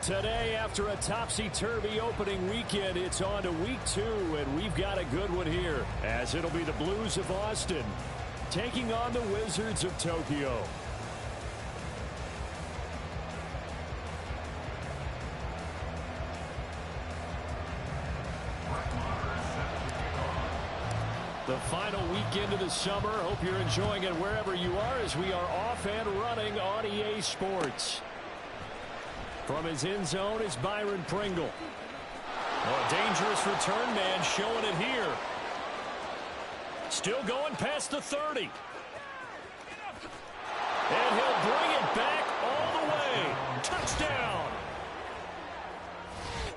Today, after a topsy-turvy opening weekend, it's on to week 2, and we've got a good one here, as it'll be the Blues of Austin taking on the Wizards of Tokyo. The final weekend of the summer. Hope you're enjoying it wherever you are, as we are off and running on EA Sports. From his end zone is Byron Pringle. Oh, a dangerous return man showing it here. Still going past the 30. And he'll bring it back all the way. Touchdown.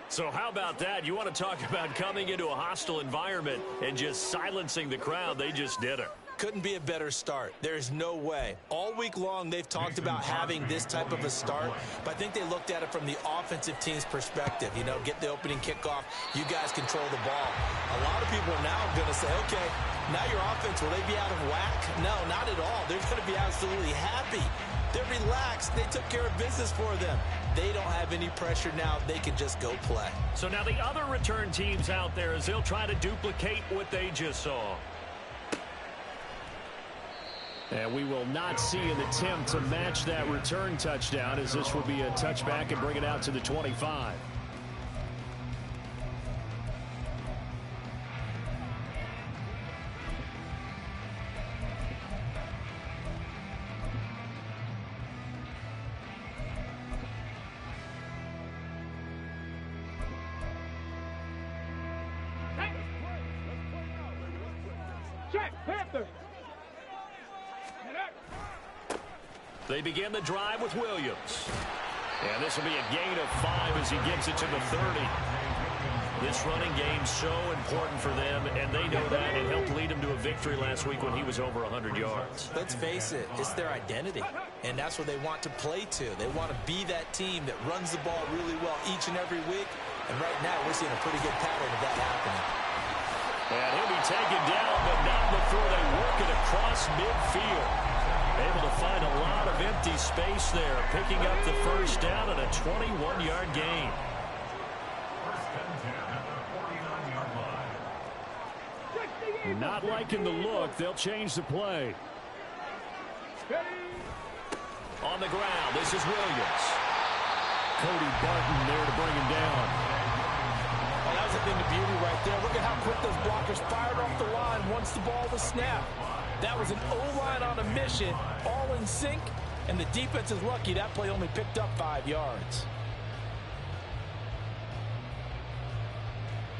So how about that? You want to talk about coming into a hostile environment and just silencing the crowd. They just did it. Couldn't be a better start. There's no way. All week long, they've talked about having this type of a start, but I think they looked at it from the offensive team's perspective. You know, get the opening kickoff. You guys control the ball. A lot of people are now going to say, okay, now your offense, will they be out of whack? No, not at all. They're going to be absolutely happy. They're relaxed. They took care of business for them. They don't have any pressure now. They can just go play. So now the other return teams out there, as they'll try to duplicate what they just saw. And we will not see an attempt to match that return touchdown, as this will be a touchback and bring it out to the 25. They begin the drive with Williams. And this will be a gain of 5 as he gets it to the 30. This running game's so important for them, and they know that. It helped lead them to a victory last week when he was over 100 yards. Let's face it, it's their identity, and that's what they want to play to. They want to be that team that runs the ball really well each and every week, and right now we're seeing a pretty good pattern of that happening. And he'll be taken down, but not before they work it across midfield. Able to find a lot of empty space there, picking up the first down and a 21-yard gain. Not liking the look. They'll change the play. On the ground, this is Williams. Cody Barton there to bring him down. Oh, that was a thing of beauty right there. Look at how quick those blockers fired off the line once the ball was snapped. That was an O-line on a mission, all in sync, and the defense is lucky that play only picked up 5 yards.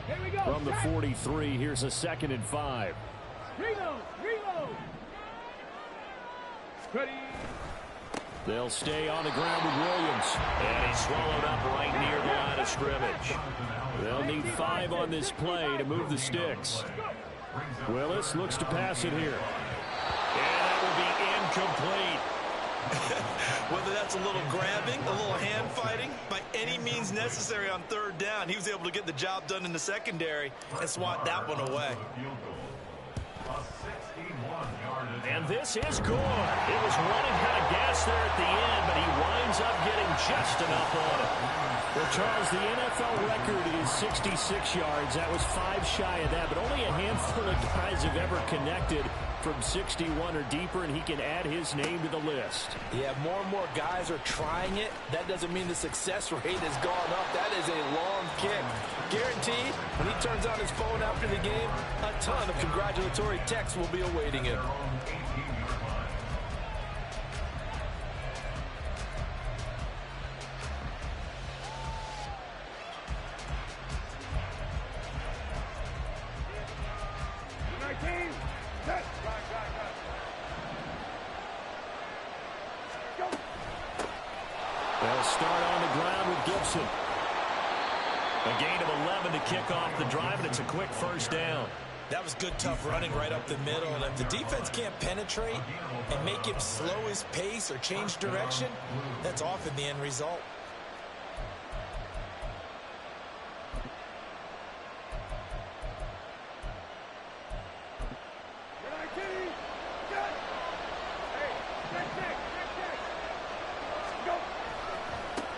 Here we go. From the 43, here's a 2nd and 5. Reload. Ready. They'll stay on the ground with Williams. And he's swallowed up right near the line of scrimmage. They'll need 5 on this play to move the sticks. Willis looks to pass it here. And that will be incomplete. Whether that's a little grabbing, a little hand fighting, by any means necessary on 3rd down, he was able to get the job done in the secondary and swat that one away. And this is good. It was running out of gas there at the end, but he winds up getting just enough on it. Well, Charles, the NFL record is 66 yards. That was 5 shy of that, but only a handful of guys have ever connected from 61 or deeper, and he can add his name to the list. Yeah, more and more guys are trying it. That doesn't mean the success rate has gone up. That is a long kick. Guaranteed, when he turns on his phone after the game, a ton of congratulatory texts will be awaiting him. They'll start on the ground with Gibson. A gain of 11 to kick off the drive, and it's a quick first down. That was good, tough running right up the middle. And if the defense can't penetrate and make him slow his pace or change direction, that's often the end result.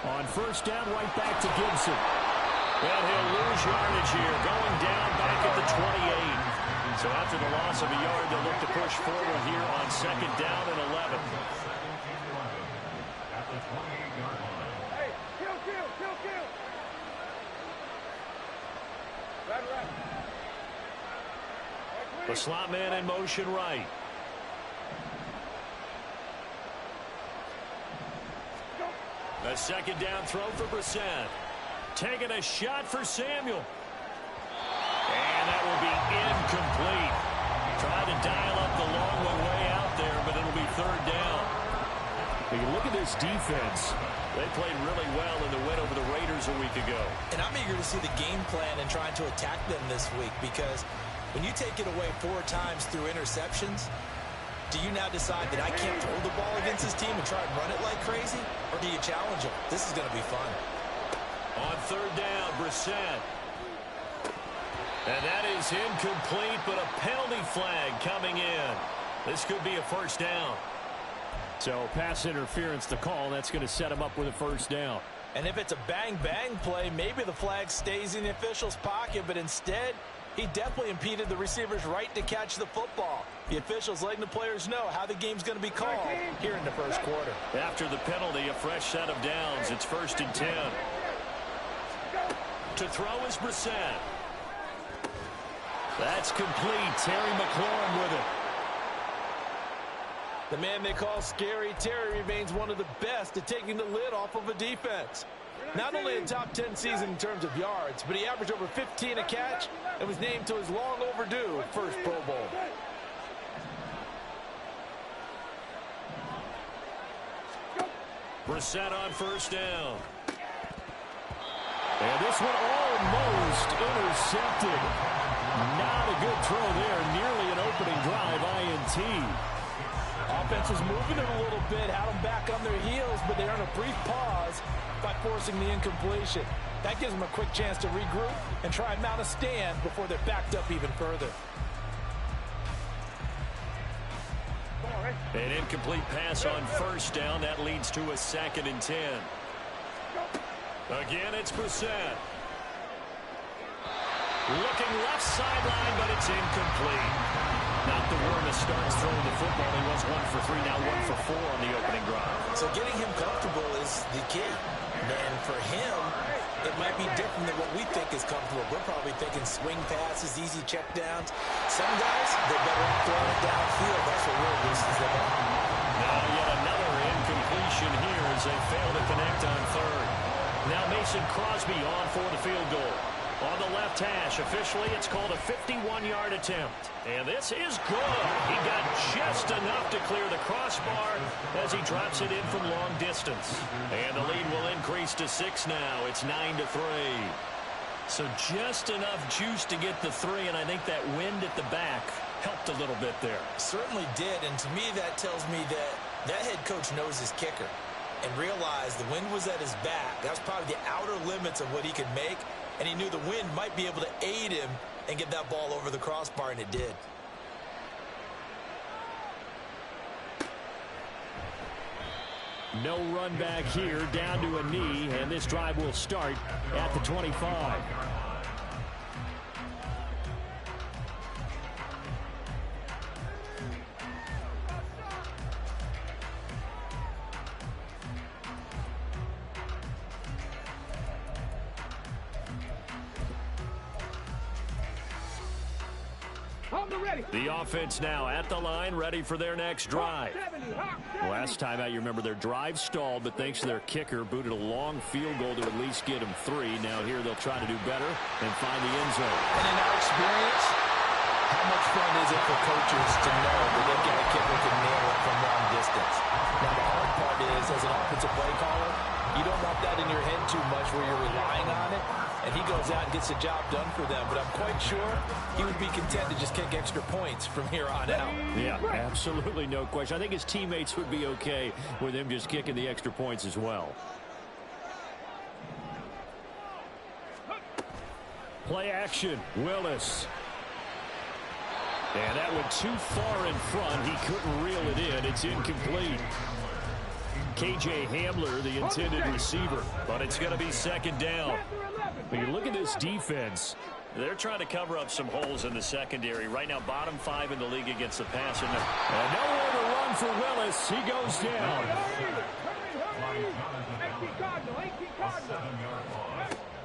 On first down right back to Gibson. And he'll lose yardage here, going down back at the 28. So after the loss of a yard, they'll look to push forward here on second down and 11. Hey, kill. Right. The slot man in motion right. A second down throw for Brissett. Taking a shot for Samuel. And that will be incomplete. Trying to dial up the long one way out there, but it'll be third down. When you look at this defense, they played really well in the win over the Raiders a week ago. And I'm eager to see the game plan and trying to attack them this week, because when you take it away 4 times through interceptions, do you now decide that I can't throw the ball against this team and try and run it like crazy? Or do you challenge them? This is going to be fun. On third down, Brissett. And that is incomplete, but a penalty flag coming in. This could be a first down. So pass interference to call. That's going to set him up with a first down. And if it's a bang-bang play, maybe the flag stays in the official's pocket, but instead, he definitely impeded the receiver's right to catch the football. The officials letting the players know how the game's going to be called here in the first quarter. After the penalty, a fresh set of downs. It's 1st and 10. To throw is Brissett. That's complete. Terry McLaurin with it. The man they call Scary Terry remains one of the best at taking the lid off of a defense. Not only a top 10 season in terms of yards, but he averaged over 15 a catch and was named to his long overdue first Pro Bowl. Brissett on first down. And this one almost intercepted. Not a good throw there. Nearly an opening drive INT. Offense is moving it a little bit, had them back on their heels, but they earn a brief pause by forcing the incompletion. That gives them a quick chance to regroup and try and mount a stand before they're backed up even further. An incomplete pass on first down. That leads to a 2nd and 10. Again, it's Brissett. Looking left sideline, but it's incomplete. Not the Worm starts throwing the football. He was 1 for 3, now 1 for 4 on the opening drive. So getting him comfortable is the key. And for him, it might be different than what we think is comfortable. We're probably thinking swing passes, easy checkdowns. Some guys, they're better at throwing it downfield. That's what we're looses them up. Now yet another incompletion here as they fail to connect on third. Now Mason Crosby on for the field goal. On the left hash, officially it's called a 51-yard attempt. And this is good. He got just enough to clear the crossbar as he drops it in from long distance. And the lead will increase to 6 now. It's 9-3. So just enough juice to get the 3, and I think that wind at the back helped a little bit there. Certainly did, and to me that tells me that that head coach knows his kicker and realized the wind was at his back. That was probably the outer limits of what he could make. And he knew the wind might be able to aid him and get that ball over the crossbar, and it did. No run back here, down to a knee, and this drive will start at the 25. The offense now at the line, ready for their next drive. Last time out, you remember their drive stalled, but thanks to their kicker, booted a long field goal to at least get them 3. Now here they'll try to do better and find the end zone. And in our experience, how much fun is it for coaches to know that they've got a kicker who can nail it from long distance? Now the hard part is, as an offensive play caller, you don't want that in your head too much where you're relying on it. And he goes out and gets the job done for them. But I'm quite sure he would be content to just kick extra points from here on out. Yeah, absolutely no question. I think his teammates would be okay with him just kicking the extra points as well. Play action, Willis. And that went too far in front. He couldn't reel it in. It's incomplete. K.J. Hamler, the intended receiver. But it's going to be second down. When you look at this defense, they're trying to cover up some holes in the secondary. Right now, bottom 5 in the league against the pass. And nowhere to run for Willis. He goes down.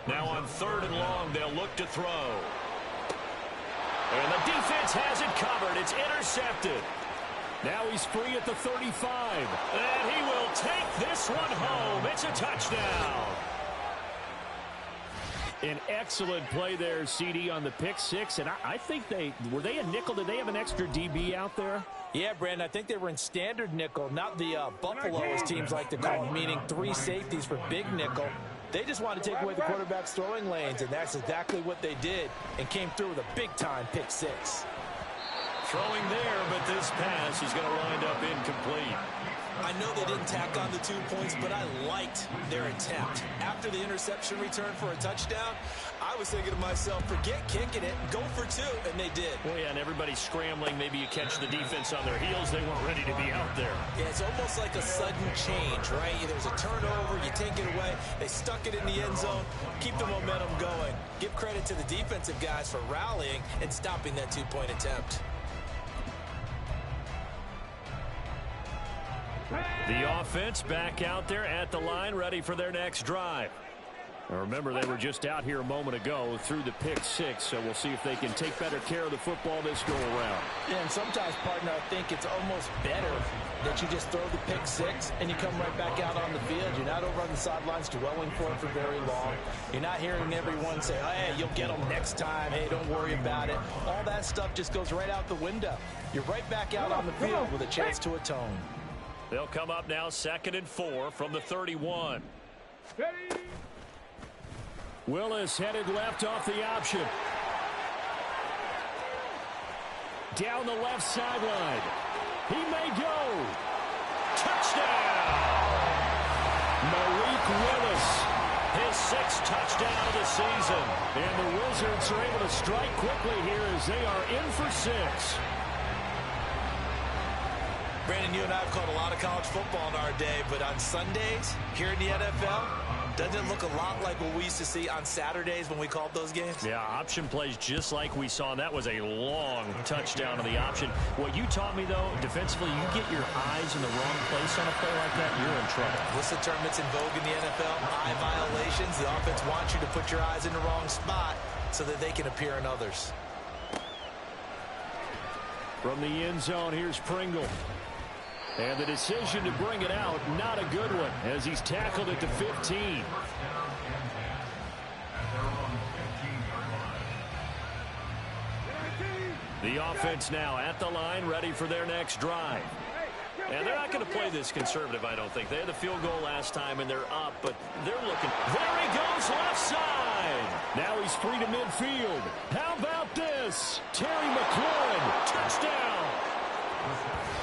Now on 3rd and long, they'll look to throw. And the defense has it covered. It's intercepted. Now he's free at the 35. And he will take this one home. It's a touchdown. An excellent play there, CD, on the pick 6. And I think were they a nickel? Did they have an extra DB out there? Yeah, Brandon, I think they were in standard nickel, not the Buffalo, as teams like to call it, meaning 3 safeties for big nickel. They just wanted to take away the quarterback's throwing lanes, and that's exactly what they did, and came through with a big-time pick 6. Throwing there, but this pass is going to wind up incomplete. I know they didn't tack on the 2 points, but I liked their attempt. After the interception return for a touchdown, I was thinking to myself, forget kicking it, go for 2, and they did. Well, yeah, and everybody's scrambling. Maybe you catch the defense on their heels. They weren't ready to be out there. Yeah, it's almost like a sudden change, right? There's a turnover, you take it away, they stuck it in the end zone, keep the momentum going. Give credit to the defensive guys for rallying and stopping that 2-point attempt. The offense back out there at the line, ready for their next drive. Now remember, they were just out here a moment ago through the pick 6, so we'll see if they can take better care of the football this go-around. Yeah, and sometimes, partner, I think it's almost better that you just throw the pick 6 and you come right back out on the field. You're not over on the sidelines dwelling for it for very long. You're not hearing everyone say, oh, hey, you'll get them next time. Hey, don't worry about it. All that stuff just goes right out the window. You're right back out on the field with a chance to atone. They'll come up now 2nd and 4 from the 31. Willis headed left off the option. Down the left sideline. He may go. Touchdown! Malik Willis. His 6th touchdown of the season. And the Wizards are able to strike quickly here as they are in for 6. Brandon, you and I have called a lot of college football in our day, but on Sundays, here in the NFL, doesn't it look a lot like what we used to see on Saturdays when we called those games? Yeah, option plays just like we saw, and that was a long touchdown on the option. What you taught me, though, defensively, you get your eyes in the wrong place on a play like that, you're in trouble. What's the term that's in vogue in the NFL? Eye violations. The offense wants you to put your eyes in the wrong spot so that they can appear in others. From the end zone, here's Pringle. And the decision to bring it out, not a good one, as he's tackled at the 15. The offense now at the line, ready for their next drive. And they're not going to play this conservative, I don't think. They had the field goal last time, and they're up, but they're looking. There he goes, left side. Now he's free to midfield. How about this? Terry McLaurin, touchdown.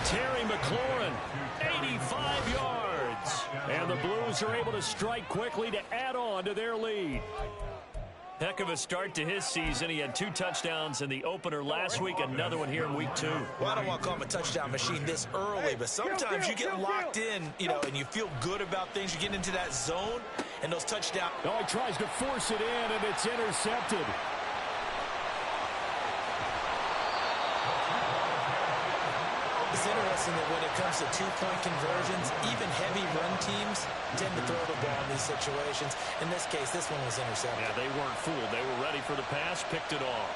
Terry McLaurin, 85 yards. And the Blues are able to strike quickly to add on to their lead. Heck of a start to his season. He had 2 touchdowns in the opener last week, another one here in week 2. Well, I don't want to call him a touchdown machine this early, but sometimes you get locked in, and you feel good about things. You get into that zone, and those touchdowns. Oh, he tries to force it in, and it's intercepted. It's interesting that when it comes to 2-point conversions, even heavy run teams tend to throw the ball in these situations. In this case, this one was intercepted. Yeah, they weren't fooled. They were ready for the pass, picked it off.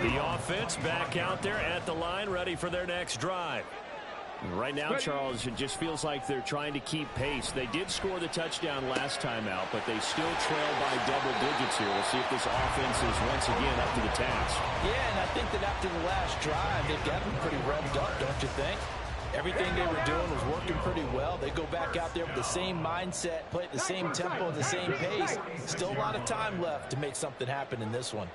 The offense back out there at the line, ready for their next drive. Right now, Charles, it just feels like they're trying to keep pace. They did score the touchdown last time out, but they still trail by double digits here. We'll see if this offense is once again up to the task. Yeah, and I think that after the last drive, they've got them pretty revved up, don't you think? Everything they were doing was working pretty well. They go back out there with the same mindset, play at the same tempo, the same pace. Still a lot of time left to make something happen in this one.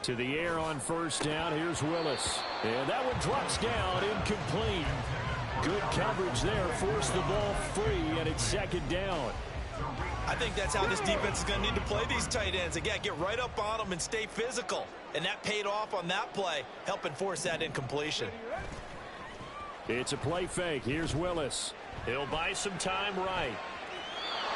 To the air on first down. Here's Willis. And that one drops down incomplete. Good coverage there. Forced the ball free, and it's second down. I think that's how this defense is going to need to play these tight ends. Again, get right up on them and stay physical. And that paid off on that play, helping force that incompletion. It's a play fake. Here's Willis. He'll buy some time right.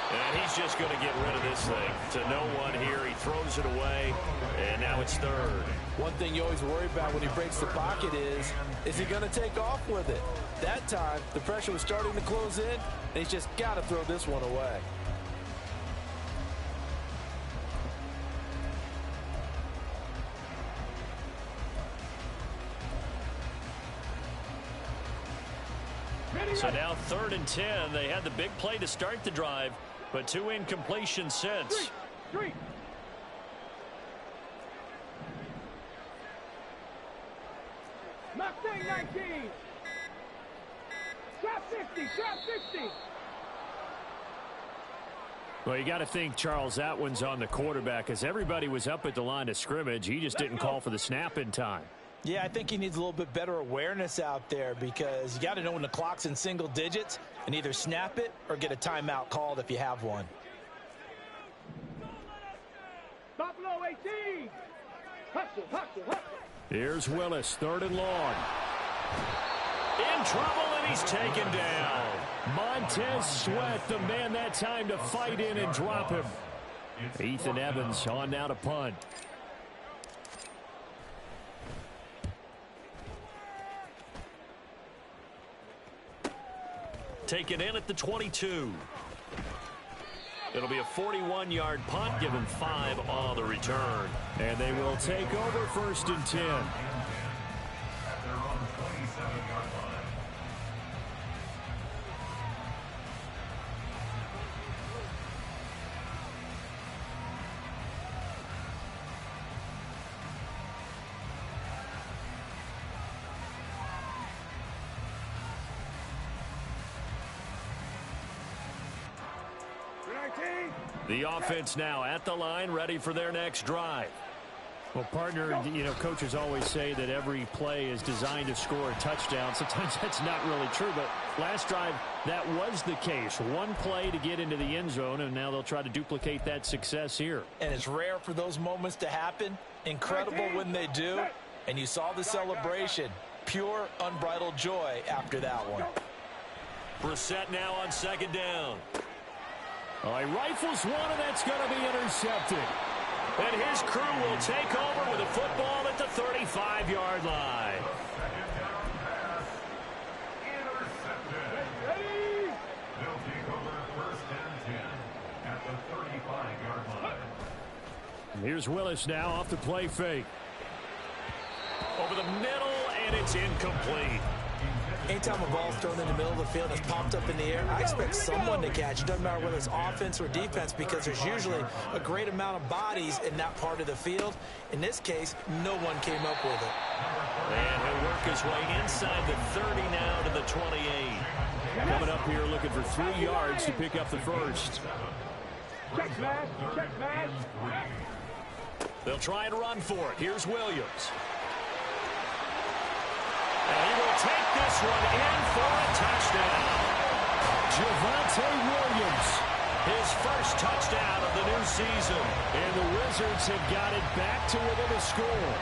And he's just going to get rid of this thing to no one here. He throws it away, and now it's third. One thing you always worry about when he breaks the pocket is he going to take off with it? That time, the pressure was starting to close in, and he's just got to throw this one away. So now 3rd and 10. They had the big play to start the drive, but 2 incompletions since. Three. Mustang 19. Trap 50. Trap 50. Well, you got to think, Charles, that one's on the quarterback, as everybody was up at the line of scrimmage. He just didn't call for the snap in time. Yeah, I think he needs a little bit better awareness out there, because you got to know when the clock's in single digits and either snap it or get a timeout called if you have one. Buffalo 18. Hustle. Here's Willis, 3rd and long. In trouble, and he's taken down. Montez Sweat, the man that time to fight in and drop him. Ethan Evans on now to punt. Taken in at the 22. It'll be a 41-yard punt, given 5 on the return. And they will take over 1st and 10. The offense now at the line, ready for their next drive. Well, partner, you know, coaches always say that every play is designed to score a touchdown. Sometimes that's not really true, but last drive, that was the case. One play to get into the end zone, and now they'll try to duplicate that success here. And it's rare for those moments to happen. Incredible when they do. And you saw the celebration. Pure, unbridled joy after that one. Brissett now on 2nd down. He rifles one, and that's going to be intercepted. And his crew will take over with a football at the 35-yard line. Ready? They'll take over 1st and 10 at the 35-yard line. And here's Willis now off the play fake. Over the middle, and it's incomplete. Anytime a ball's thrown in the middle of the field and it's popped up in the air, I expect someone to catch. It doesn't matter whether it's offense or defense, because there's usually a great amount of bodies in that part of the field. In this case, no one came up with it. And he'll work his way inside the 30 now to the 28. Coming up here looking for 3 yards to pick up the first. Check match. They'll try and run for it. Here's Williams. And he will take this one in for a touchdown. Javonte Williams, his first touchdown of the new season. And the Wizards have got it back to within a score.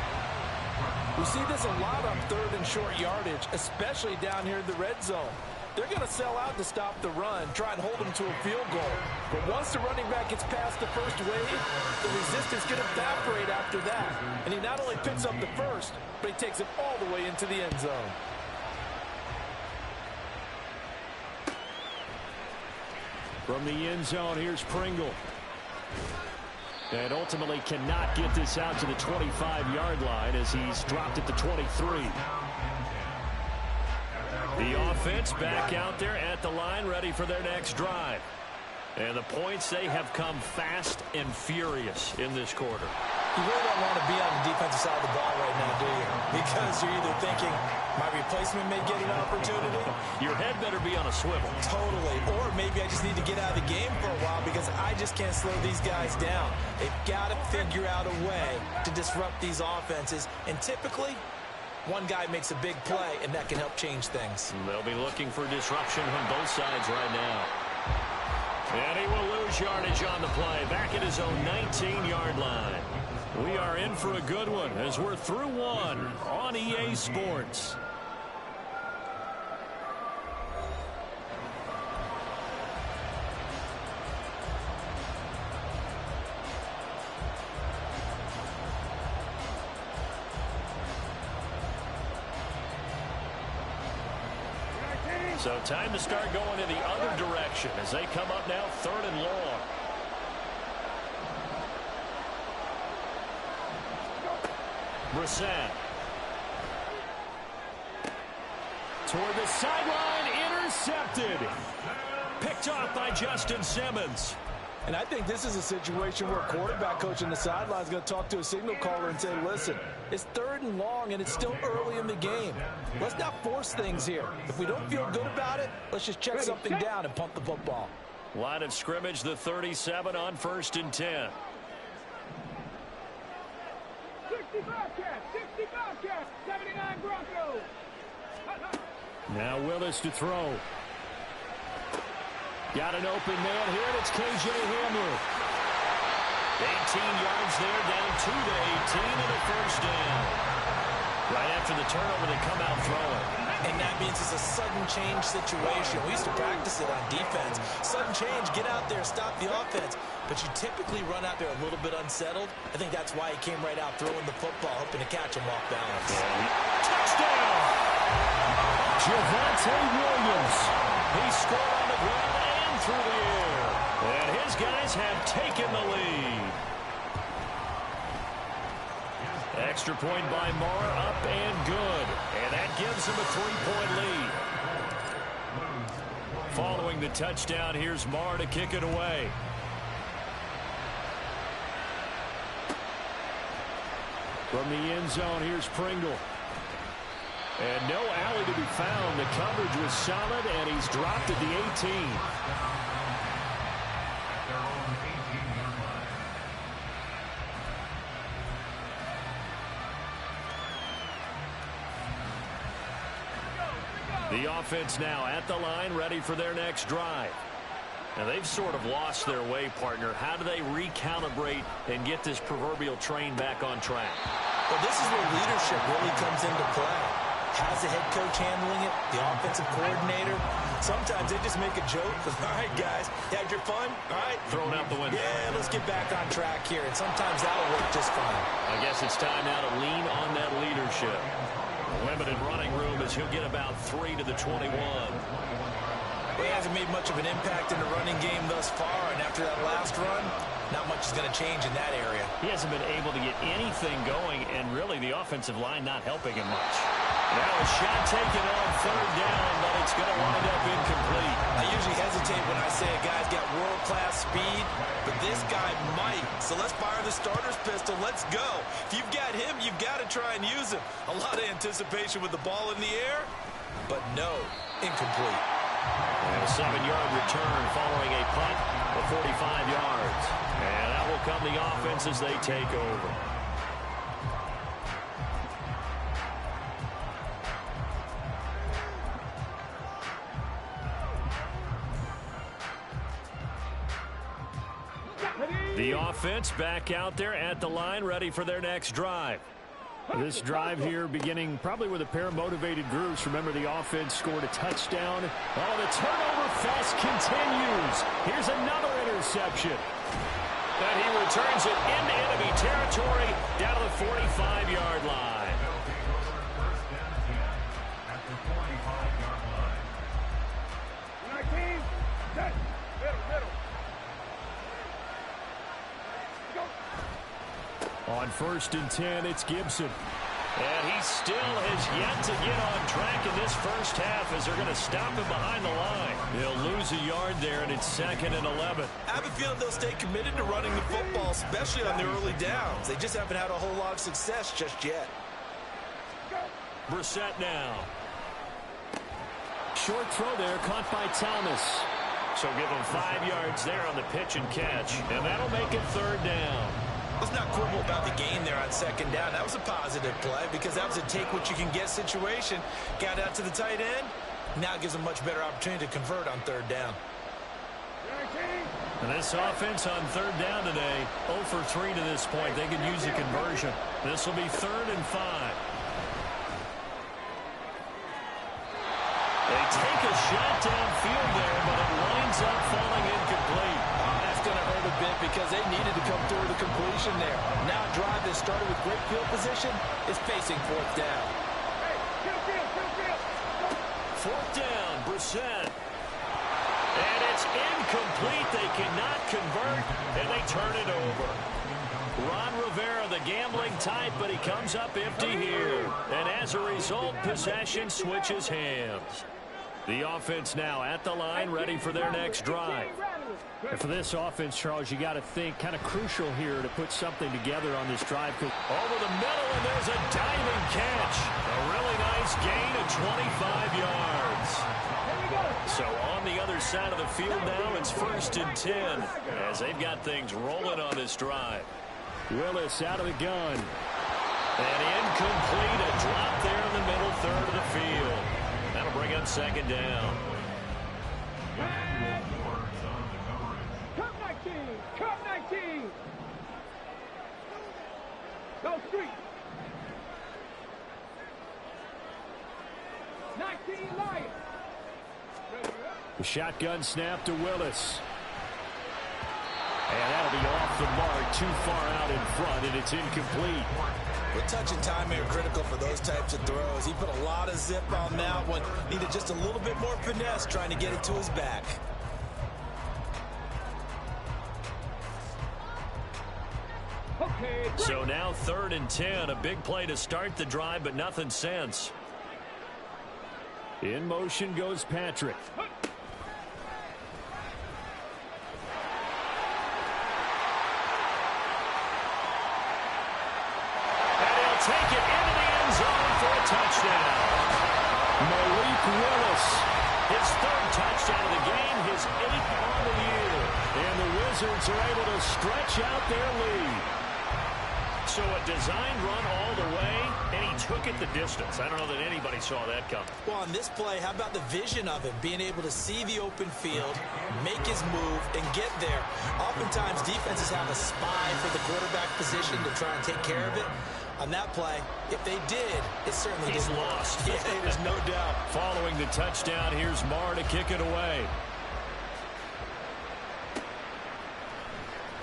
We see this a lot on 3rd and short yardage, especially down here in the red zone. They're going to sell out to stop the run, try and hold them to a field goal. But once the running back gets past the first wave, the resistance can evaporate after that. And he not only picks up the first, but he takes it all the way into the end zone. From the end zone, here's Pringle. And ultimately cannot get this out to the 25-yard line as he's dropped at the 23. The offense back out there at the line, ready for their next drive. And the points, they have come fast and furious in this quarter. You really don't want to be on the defensive side of the ball right now, do you? Because you're either thinking, my replacement may get an opportunity. Your head better be on a swivel. Totally. Or maybe I just need to get out of the game for a while because I just can't slow these guys down. They've got to figure out a way to disrupt these offenses. And typically, One guy makes a big play, and that can help change things. They'll be looking for disruption from both sides right now. And he will lose yardage on the play, back at his own 19-yard line. We are in for a good one as we're through one on EA Sports. So time to start going in the other direction as they come up now 3rd and long. Brissett. Toward the sideline, intercepted. Picked off by Justin Simmons. And I think this is a situation where a quarterback coach on the sideline is going to talk to a signal caller and say, listen, it's 3rd and long and it's still early in the game. Let's not force things here. If we don't feel good about it, let's just check something down and pump the football. Line of scrimmage, the 37 on 1st and 10. 65 cap, 79 Broncos. Now Willis to throw. Got an open man here, and it's K.J. Hamler. 18 yards there, down 2 to 18, and a first down. Right after the turnover, they come out throwing. And that means it's a sudden change situation. We used to practice it on defense. Sudden change, get out there, stop the offense. But you typically run out there a little bit unsettled. I think that's why he came right out throwing the football, hoping to catch him off balance. Touchdown! Javonte Williams. He scored on the ground and through the air. And his guys have taken the lead. Extra point by Moore, up and good. And that gives him a 3-point lead. Following the touchdown, here's Moore to kick it away. From the end zone, here's Pringle. And no alley to be found. The coverage was solid, and he's dropped at the 18. The offense now at the line, ready for their next drive. Now, they've sort of lost their way, partner. How do they recalibrate and get this proverbial train back on track? Well, this is where leadership really comes into play. How's the head coach handling it? The offensive coordinator? Sometimes they just make a joke. All right, guys, you had your fun? All right. Thrown out the window. Yeah, let's get back on track here. And sometimes that'll work just fine. I guess it's time now to lean on that leadership. Limited running room as he'll get about 3 to the 21. Well, he hasn't made much of an impact in the running game thus far, and after that last run, not much is going to change in that area. He hasn't been able to get anything going, and really the offensive line not helping him much. Now a shot taken on 3rd down, but it's going to wind up incomplete. I usually hesitate when I say a guy's got world-class speed, but this guy might. So let's fire the starter's pistol. Let's go. If you've got him, you've got to try and use him. A lot of anticipation with the ball in the air, but no, incomplete. And a 7-yard return following a punt of 45 yards. And that will come the offense as they take over. The offense back out there at the line, ready for their next drive. This drive here beginning probably with a pair of motivated groups. Remember, the offense scored a touchdown. Oh, the turnover fest continues. Here's another interception. And he returns it into enemy territory down to the 45-yard line. First down at the 45-yard line. 19, set, middle. On 1st and 10, it's Gibson. And he still has yet to get on track in this first half as they're going to stop him behind the line. He'll lose a yard there, and it's 2nd and 11. I have a feeling they'll stay committed to running the football, especially on the early downs. They just haven't had a whole lot of success just yet. Brissett now. Short throw there, caught by Thomas. So give him 5 yards there on the pitch and catch. And that'll make it 3rd down. Let's not quibble about the game there on second down. That was a positive play because that was a take-what-you-can-get situation. Got out to the tight end. Now gives a much better opportunity to convert on third down. And this offense on third down today, 0 for 3 to this point. They could use a conversion. This will be 3rd and 5. They take a shot downfield there, but it winds up falling incomplete. That's going to hurt a bit because they needed to come through with a completion there. Now a drive that started with great field position is facing 4th down. Fourth down, Brissett. And it's incomplete. They cannot convert, and they turn it over. Ron Rivera, the gambling type, but he comes up empty here. And as a result, possession switches hands. The offense now at the line, ready for their next drive. And for this offense, Charles, you got to think kind of crucial here to put something together on this drive. Over the middle, and there's a diving catch. A really nice gain of 25 yards. So on the other side of the field now, it's 1st and 10 as they've got things rolling on this drive. Willis out of the gun. And incomplete, a drop there in the middle third of the field. That'll bring up 2nd down. Cup 19! Cup 19! Go street! 19 Lions! The shotgun snap to Willis. And that'll be off the mark, too far out in front, and it's incomplete. Well, touch and timing are critical for those types of throws. He put a lot of zip on that one. Needed just a little bit more finesse trying to get it to his back. Okay. So now 3rd and 10, a big play to start the drive, but nothing since. In motion goes Patrick. Take it into the end zone for a touchdown. Malik Willis, his 3rd touchdown of the game, his 8th on the year. And the Wizards are able to stretch out their lead. So a designed run all the way, and he took it the distance. I don't know that anybody saw that coming. Well, on this play, how about the vision of him? Being able to see the open field, make his move, and get there. Oftentimes, defenses have a spy for the quarterback position to try and take care of it. On that play, if they did, it certainly He's didn't lost. Yeah, there's no doubt. Following the touchdown, here's Marr to kick it away.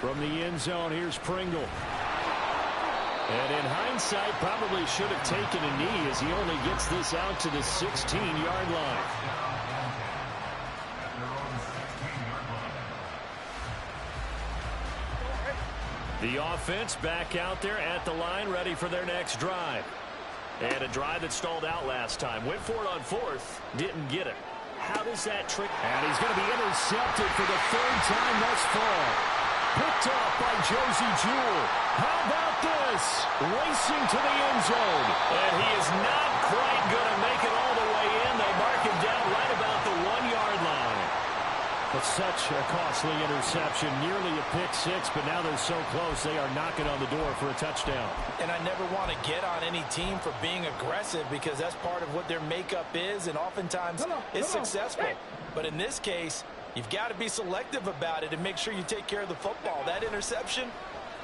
From the end zone, here's Pringle. And in hindsight, probably should have taken a knee as he only gets this out to the 16-yard line. The offense back out there at the line, ready for their next drive. And a drive that stalled out last time. Went for it on 4th, didn't get it. How does that trick? And he's going to be intercepted for the 3rd time thus far. Picked off by Josie Jewell. How about this? Racing to the end zone. And he is not quite going to make it all the way in. They mark him down right about the 1-yard line. But such a costly interception, nearly a pick six, but now they're so close they are knocking on the door for a touchdown. And I never want to get on any team for being aggressive because that's part of what their makeup is, and oftentimes it's successful. But in this case, you've got to be selective about it and make sure you take care of the football. That interception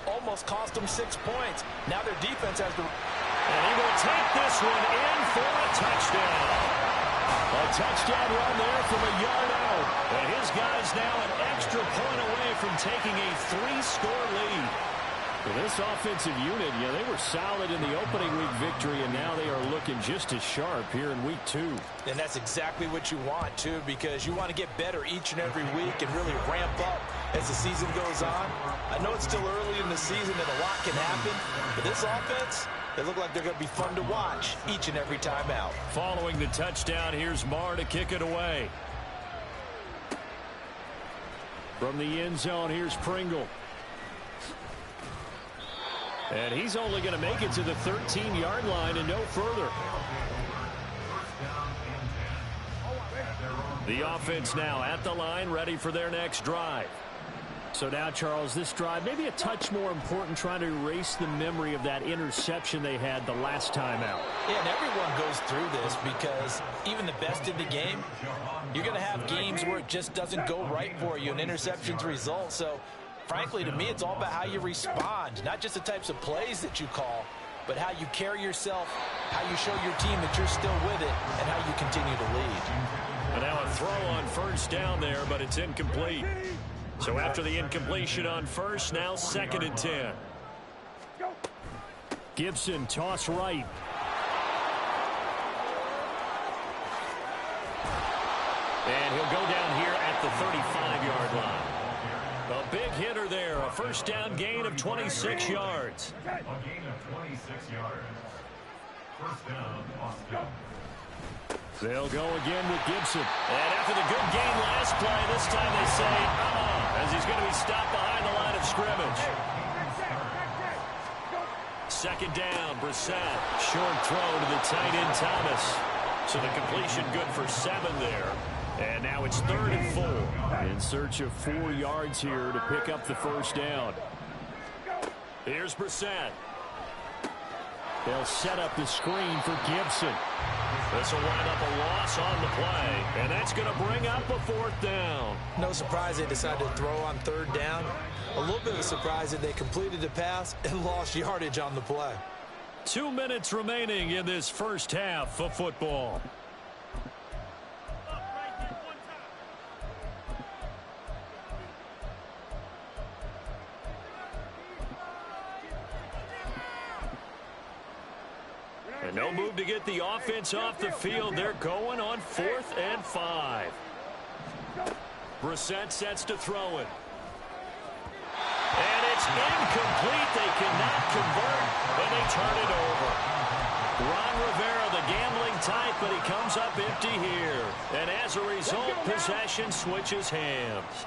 almost cost them 6 points. Now their defense has to... And he will take this one in for a touchdown. A touchdown run there from a yard out. And his guys now an extra point away from taking a 3-score lead. For this offensive unit, they were solid in the opening week victory, and now they are looking just as sharp here in week 2. And that's exactly what you want, too, because you want to get better each and every week and really ramp up as the season goes on. I know it's still early in the season and a lot can happen, but this offense, they look like they're going to be fun to watch each and every time out. Following the touchdown, here's Marr to kick it away. From the end zone, here's Pringle. And he's only going to make it to the 13-yard line and no further. The offense now at the line, ready for their next drive. So now, Charles, this drive maybe a touch more important, trying to erase the memory of that interception they had the last time out. Yeah, and everyone goes through this because even the best in the game, you're going to have games where it just doesn't go right for you, and interceptions result. So, frankly, to me, it's all about how you respond, not just the types of plays that you call, but how you carry yourself, how you show your team that you're still with it, and how you continue to lead. And now a throw on first down there, but it's incomplete. So after the incompletion on first, now 2nd and 10. Gibson, toss right. And he'll go down here at the 35-yard line. A big hitter there, a first down gain of 26 yards. A gain of 26 yards. First down, Austin. They'll go again with Gibson. And after the good gain last play, this time they say, as he's going to be stopped behind the line of scrimmage. 2nd down, Brissett. Short throw to the tight end, Thomas. So the completion good for 7 there. And now it's 3rd and 4. In search of 4 yards here to pick up the first down. Here's Brissett. They'll set up the screen for Gibson. This will wind up a loss on the play, and that's going to bring up a 4th down. No surprise they decided to throw on 3rd down. A little bit of a surprise that they completed the pass and lost yardage on the play. 2 minutes remaining in this first half of football. And no move to get the offense off the field. They're going on 4th and 5. Brissett sets to throw it. And it's incomplete. They cannot convert, and they turn it over. Ron Rivera, the gambling type, but he comes up empty here. And as a result, possession switches hands.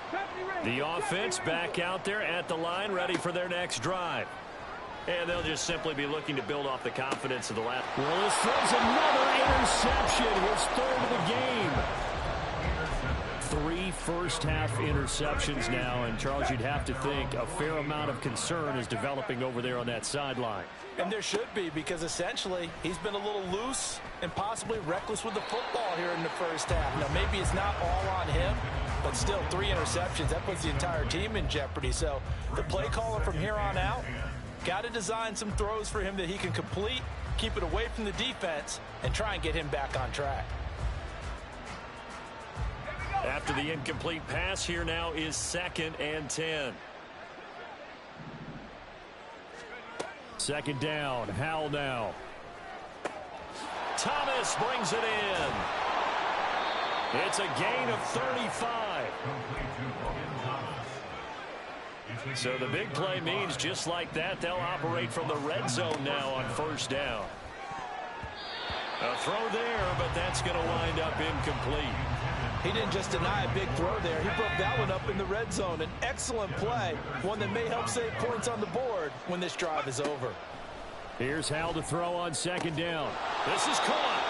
The offense back out there at the line, ready for their next drive. And they'll just simply be looking to build off the confidence of the last. Well, this throws another interception. His 3rd of the game. 3 first-half interceptions now. And, Charles, you'd have to think a fair amount of concern is developing over there on that sideline. And there should be, because essentially he's been a little loose and possibly reckless with the football here in the first half. Now, maybe it's not all on him, but still 3 interceptions. That puts the entire team in jeopardy. So the play caller from here on out, got to design some throws for him that he can complete, keep it away from the defense, and try and get him back on track. After the incomplete pass, here now is 2nd and 10. 2nd down, Howell now. Thomas brings it in. It's a gain of 35. So the big play means just like that, they'll operate from the red zone now on first down. A throw there, but that's going to wind up incomplete. He didn't just deny a big throw there. He broke that one up in the red zone. An excellent play, one that may help save points on the board when this drive is over. Here's Hal to throw on 2nd down. This is caught.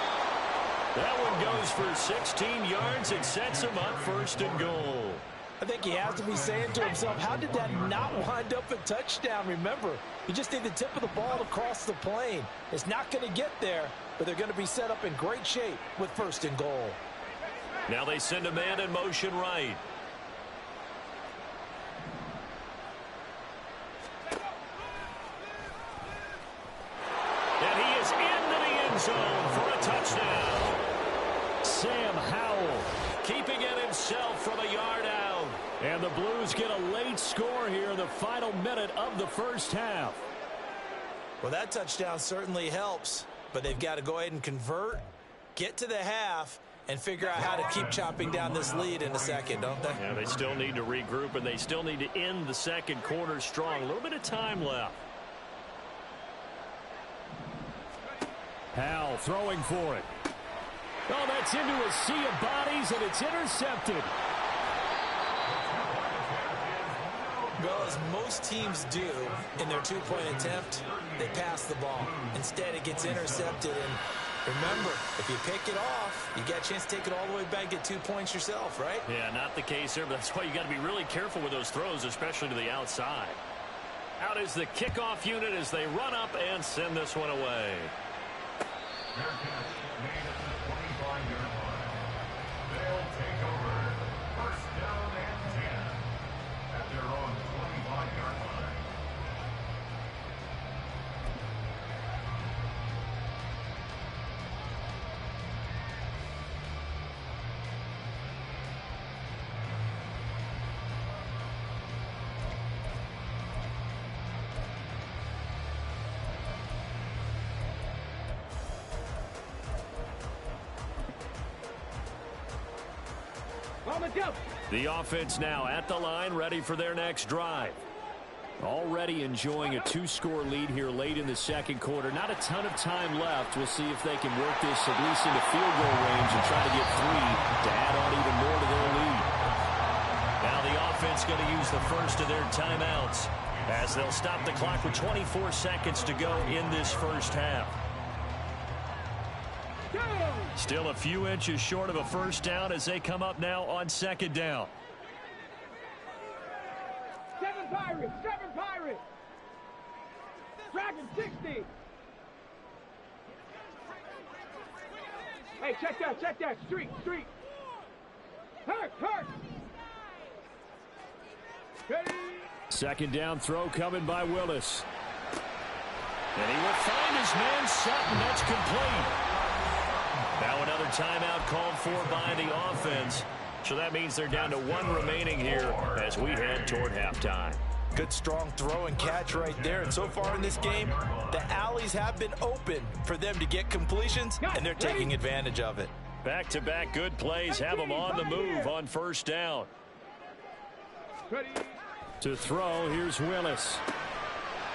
That one goes for 16 yards and sets him up 1st and goal. I think he has to be saying to himself, how did that not wind up a touchdown? Remember, you just need the tip of the ball to cross the plane. It's not going to get there, but they're going to be set up in great shape with 1st and goal. Now they send a man in motion right. And he is into the end zone for a touchdown. Sam Howell keeping it himself from a yard out. And the Blues get a late score here in the final minute of the first half. Well, that touchdown certainly helps, but they've got to go ahead and convert, get to the half, and figure out how to keep chopping down this lead in a second, don't they? Yeah, they still need to regroup, and they still need to end the second quarter strong. A little bit of time left. Howell throwing for it. Oh, that's into a sea of bodies, and it's intercepted. Well, as most teams do in their two-point attempt, they pass the ball. Instead, it gets intercepted, and Remember, if you pick it off, you got a chance to take it all the way back, get 2 points yourself, right? Yeah, not the case there, but that's why you got to be really careful with those throws, especially to the outside. Out is the kickoff unit as they run up and send this one away. Their catch made at the 25-yard line. They'll take over first down and 10 at their own 25-yard line. On the jump. The offense now at the line, ready for their next drive. Already enjoying a 2-score lead here late in the second quarter. Not a ton of time left. We'll see if they can work this at least into field goal range and try to get 3 to add on even more to their lead. Now the offense going to use the first of their timeouts as they'll stop the clock with 24 seconds to go in this first half. Still a few inches short of a first down as they come up now on second down. 7 Pirates, 7 Pirates. Dragon 60. Hey, check that. Street. Hurt. Ready. Second down throw coming by Willis. And he will find his man Sutton. That's complete. Now another timeout called for by the offense. So that means they're down to 1 remaining here as we head toward halftime. Good strong throw and catch right there. And so far in this game, the alleys have been open for them to get completions, and they're taking advantage of it. Back-to-back good plays have them on the move on first down. Ready. To throw, here's Willis.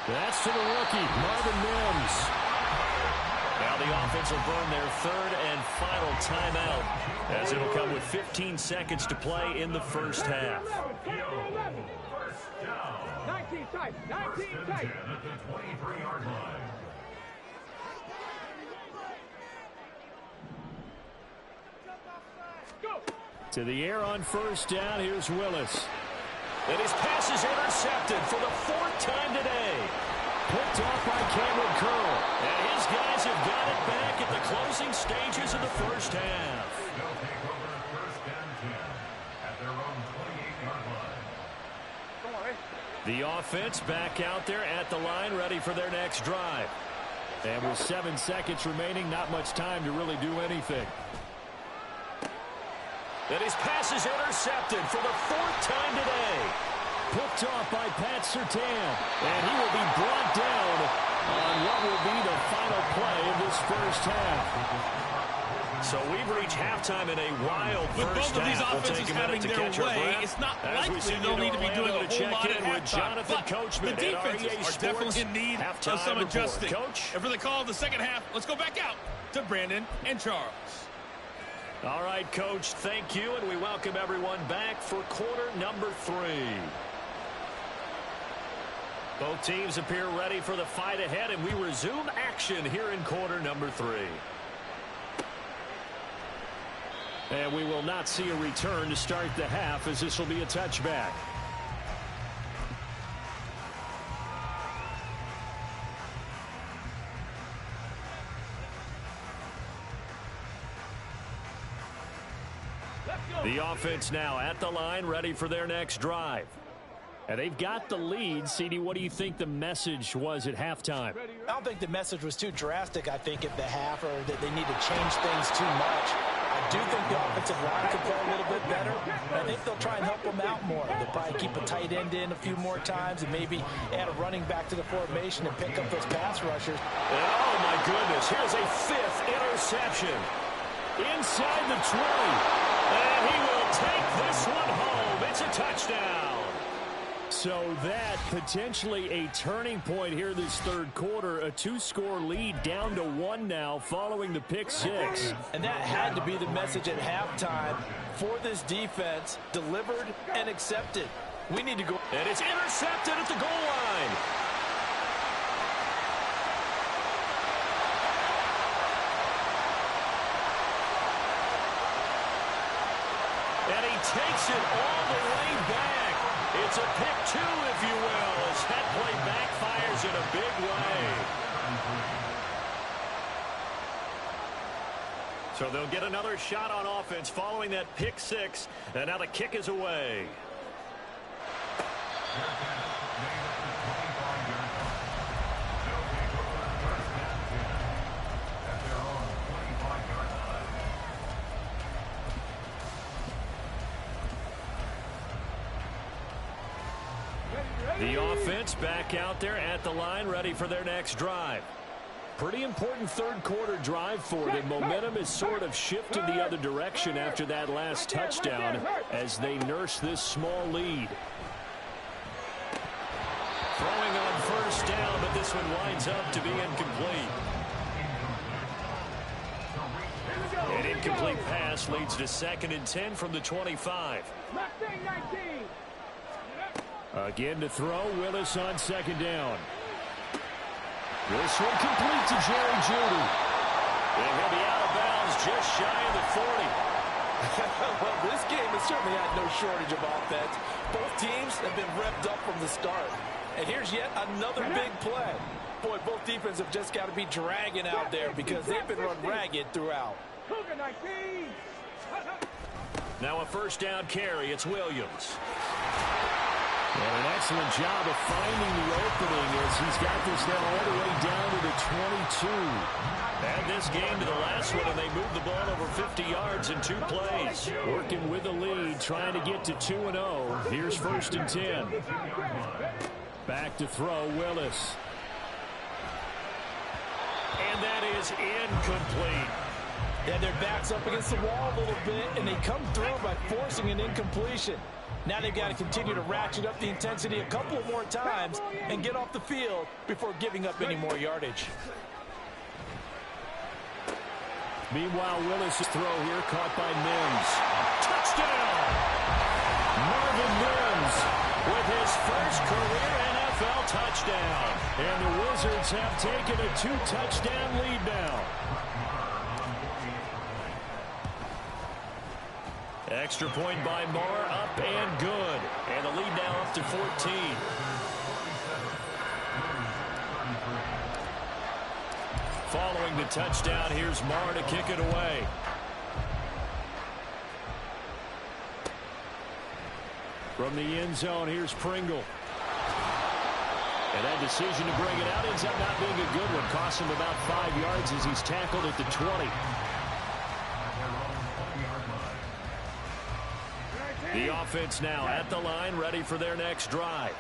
That's to the rookie, Marvin Mims. Now the offense will burn their 3rd and final timeout as it'll come with 15 seconds to play in the first half. 19 tight. At the 23-yard line. Go. To the air on first down, here's Willis. And his pass is intercepted for the 4th time today. Picked off by Cameron Curl. And his guys have got it back at the closing stages of the first half. They'll take over first and 10 at their own 28-yard line. The offense back out there at the line, ready for their next drive. And with 7 seconds remaining, not much time to really do anything. And his pass is intercepted for the 4th time today. Picked off by Pat Surtain. And he will be brought down on what will be the final play of this first half. So we've reached halftime in a wild With first both of these half. offenses having their way, it's not likely they'll need to be doing a whole lot at halftime. But the defenses are definitely in need of some adjusting. Coach. And for the call of the second half, let's go back out to Brandon and Charles. All right, Coach, thank you, and we welcome everyone back for quarter number 3. Both teams appear ready for the fight ahead, and we resume action here in quarter number 3. And we will not see a return to start the half, as this will be a touchback. The offense now at the line, ready for their next drive. And they've got the lead. CD, what do you think the message was at halftime? I don't think the message was too drastic, I think, at the half, or that they need to change things too much. I do think the offensive line could play a little bit better. I think they'll try and help them out more. They'll probably keep a tight end in a few more times and maybe add a running back to the formation and pick up those pass rushers. Oh, my goodness. Here's a 5th interception. Inside the 20. And he will take this one home. It's a touchdown. So that potentially a turning point here this third quarter. A 2-score lead down to 1 now following the pick 6. And that had to be the message at halftime for this defense. Delivered and accepted. We need to go. And it's intercepted at the goal line. takes it all the way back. It's a pick two, if you will, as that play backfires in a big way. So they'll get another shot on offense following that pick six, and now the kick is away. The offense back out there at the line, ready for their next drive. Pretty important third quarter drive for them. Momentum has sort of shifted the other direction after that last touchdown as they nurse this small lead. Throwing on first down, but this one winds up to be incomplete. An incomplete pass leads to 2nd and 10 from the 25. Again to throw, Willis on 2nd down. This one complete to Jerry Jeudy. And he'll be out of bounds just shy of the 40. Well, this game has certainly had no shortage of offense. Both teams have been revved up from the start. And here's yet another big play. Boy, both defenses have just got to be dragging out there because they've been run ragged throughout. Now a first down carry. It's Williams. And an excellent job of finding the opening as he's got this now all the way down to the 22. Add this game to the last one, and they moved the ball over 50 yards in 2 plays. Working with the lead, trying to get to 2-0. Here's 1st and 10. Back to throw, Willis. And that is incomplete. Yeah, their back's up against the wall a little bit, and they come through by forcing an incompletion. Now they've got to continue to ratchet up the intensity a couple more times and get off the field before giving up any more yardage. Meanwhile, Willis' throw here caught by Mims. Touchdown! Marvin Mims with his first career NFL touchdown. And the Wizards have taken a 2-touchdown lead now. Extra point by Moore, up and good. And the lead now up to 14. Following the touchdown, here's Moore to kick it away. From the end zone, here's Pringle. And that decision to bring it out ends up not being a good one. Costs him about 5 yards as he's tackled at the 20. The offense now at the line, ready for their next drive.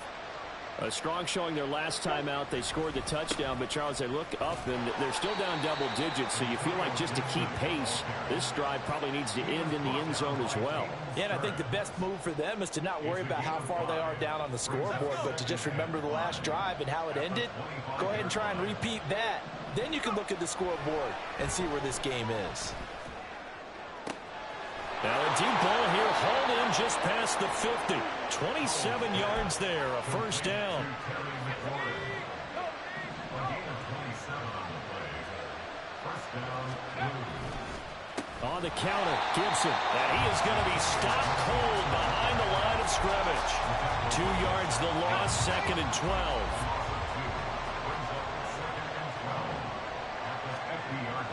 A strong showing their last time out. They scored the touchdown, but Charles, they look up and they're still down double digits, so you feel like just to keep pace, this drive probably needs to end in the end zone as well. Yeah, and I think the best move for them is to not worry about how far they are down on the scoreboard, but to just remember the last drive and how it ended. Go ahead and try and repeat that. Then you can look at the scoreboard and see where this game is. Now a deep ball here, hauled in just past the 50. 27 yards there, a first down. On the counter, Gibson. And he is going to be stopped cold behind the line of scrimmage. 2 yards the loss, 2nd and 12.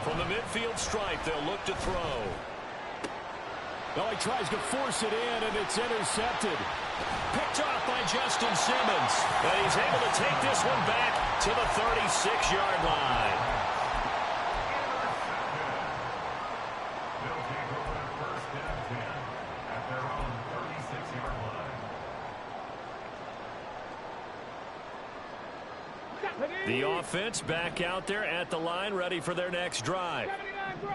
From the midfield stripe, they'll look to throw. Well, he tries to force it in, and it's intercepted. Picked off by Justin Simmons. And he's able to take this one back to the 36-yard line. They'll take over their 1st and 10 at their own 36-yard line. The offense back out there at the line, ready for their next drive.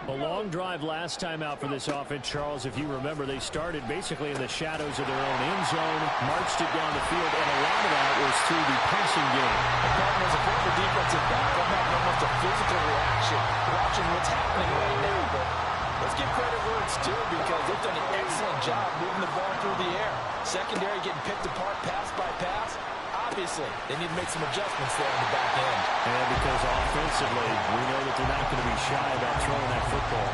A long drive last time out for this offense, Charles. If you remember, they started basically in the shadows of their own end zone, marched it down the field, and a lot of that was through the passing game. As a former defensive back, I'm having almost a physical reaction watching what's happening right now. But let's give credit where it's due because they've done an excellent job moving the ball through the air. Secondary getting picked apart pass by pass. Obviously, they need to make some adjustments there in the back end. And because offensively, we know that they're not going to be shy about throwing that football.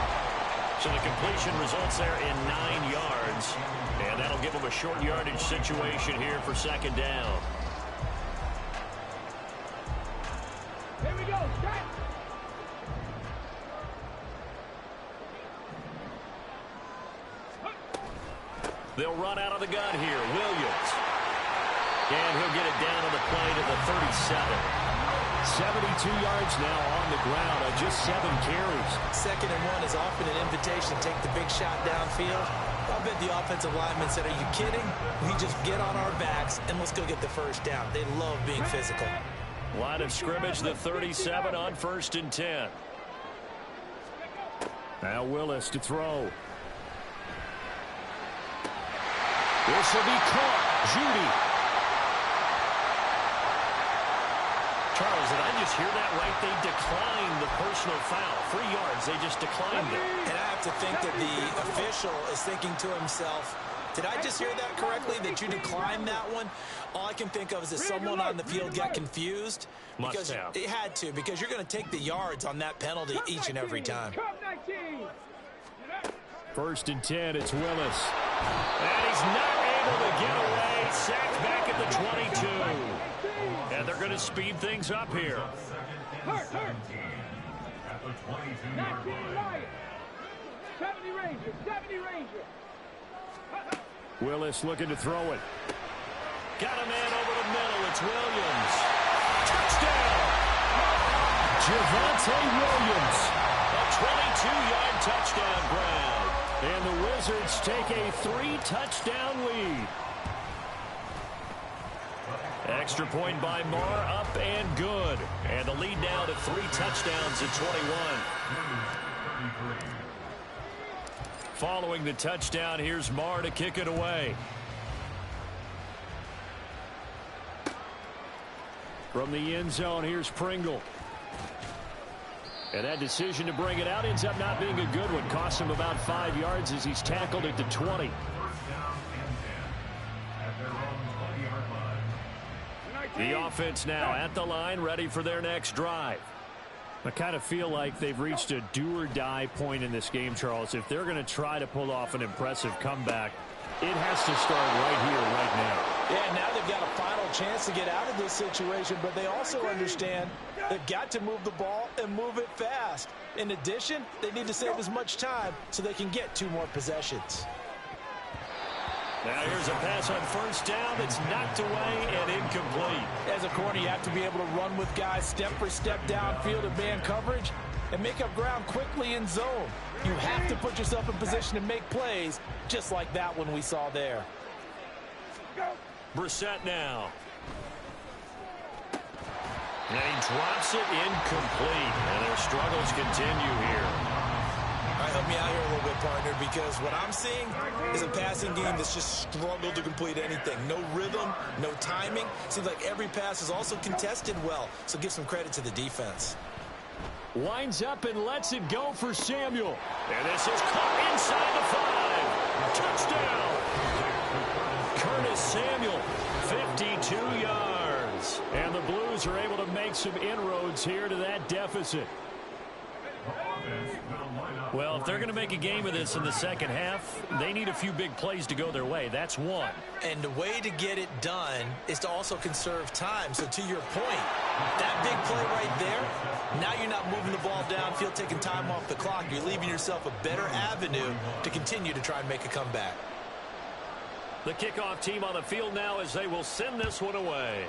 So the completion results there in 9 yards. And that'll give them a short yardage situation here for second down. Here we go. Start. They'll run out of the gun here. Williams. And he'll get it down on the play to the 37. 72 yards now on the ground on just 7 carries. 2nd and 1 is often an invitation to take the big shot downfield. I bet the offensive lineman said, are you kidding? We just get on our backs and let's go get the first down. They love being physical. Line of scrimmage, the 37 on 1st and 10. Now Willis to throw. This will be caught. Judy. Charles, did I just hear that right? They declined the personal foul. 3 yards, they just declined it. And I have to think that the official is thinking to himself, did I just hear that correctly, that you declined that one? All I can think of is that someone on the field got confused. Must have. It had to, because you're going to take the yards on that penalty each and every time. 1st and 10, it's Willis. And he's not able to get away. Sacked back at the 22. And they're going to speed things up here. Hurt. 19 Lions. 70 Rangers. 70 Rangers. Willis looking to throw it. Got a man over the middle. It's Williams. Touchdown. Javonte Williams. A 22-yard touchdown grab. And the Wizards take a 3-touchdown lead. Extra point by Marr, up and good. And the lead now to 3 touchdowns at 21. Following the touchdown, here's Marr to kick it away. From the end zone, here's Pringle. And that decision to bring it out ends up not being a good one. Costs him about 5 yards as he's tackled at the 20. The offense now at the line, ready for their next drive. I kind of feel like they've reached a do-or-die point in this game, Charles. If they're going to try to pull off an impressive comeback, it has to start right here, right now. Yeah, now they've got a final chance to get out of this situation, but they also understand they've got to move the ball and move it fast. In addition, they need to save as much time so they can get 2 more possessions. Now here's a pass on 1st down that's knocked away and incomplete. As a corner, you have to be able to run with guys step for step downfield in man coverage and make up ground quickly in zone. You have to put yourself in position to make plays, just like that one we saw there. Brissett now. And he drops it incomplete. And their struggles continue here. All right, help me out here a little bit, partner, because what I'm seeing is a passing game that's just struggled to complete anything. No rhythm, no timing. Seems like every pass is also contested well, so give some credit to the defense. Winds up and lets it go for Samuel. And this is caught inside the 5. Touchdown. Curtis Samuel, 52 yards. And the Blues are able to make some inroads here to that deficit. Well, if they're going to make a game of this in the second half, they need a few big plays to go their way. That's one. And the way to get it done is to also conserve time. So to your point, that big play right there, now you're not moving the ball downfield, taking time off the clock. You're leaving yourself a better avenue to continue to try and make a comeback. The kickoff team on the field now as they will send this one away.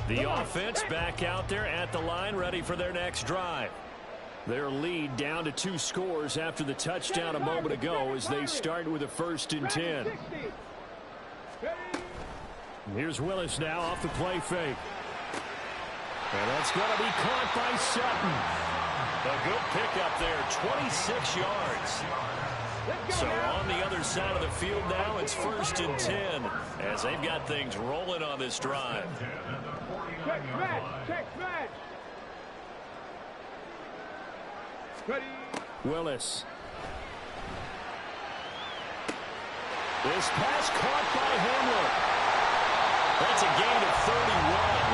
The offense back out there at the line, ready for their next drive. Their lead down to 2 scores after the touchdown a moment ago as they start with a 1st and 10. Here's Willis now off the play fake. And that's going to be caught by Sutton. A good pickup there, 26 yards. So on the other side of the field now, it's 1st and 10 as they've got things rolling on this drive. Check match. Ready. Willis. This pass caught by Hamler. That's a gain of 31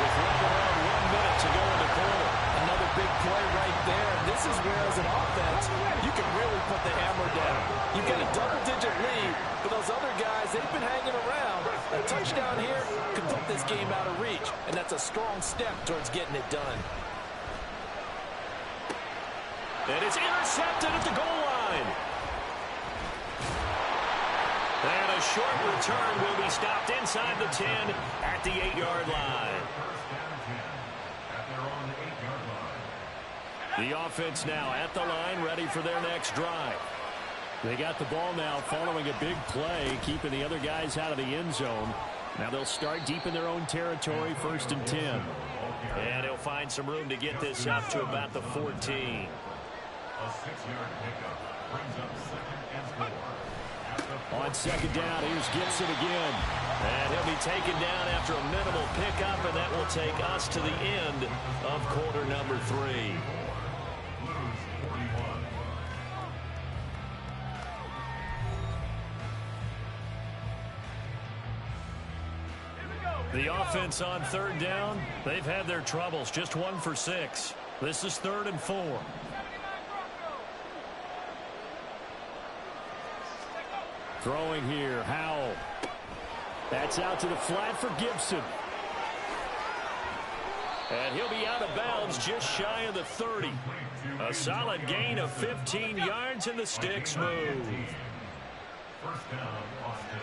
with right around 1 minute to go in the quarter. Another big play right there. This is where, as an offense, you can really put the hammer down. You've got a double-digit lead, but those other guys, they've been hanging around. A touchdown here could put this game out of reach, and that's a strong step towards getting it done. And it's intercepted at the goal line. And a short return will be stopped inside the 10 at the 8-yard line. The offense now at the line, ready for their next drive. They got the ball now following a big play, keeping the other guys out of the end zone. Now they'll start deep in their own territory, 1st and 10. And he'll find some room to get this up to about the 14. A 6-yard pickup brings up 2nd and 4. On 2nd down, here's Gibson again. And he'll be taken down after a minimal pickup, and that will take us to the end of quarter number 3. The offense on 3rd down, they've had their troubles, just 1 for 6. This is 3rd and 4. Throwing here, Howell. That's out to the flat for Gibson. And he'll be out of bounds just shy of the 30. A solid gain of 15 yards, and the sticks move. First down, Austin.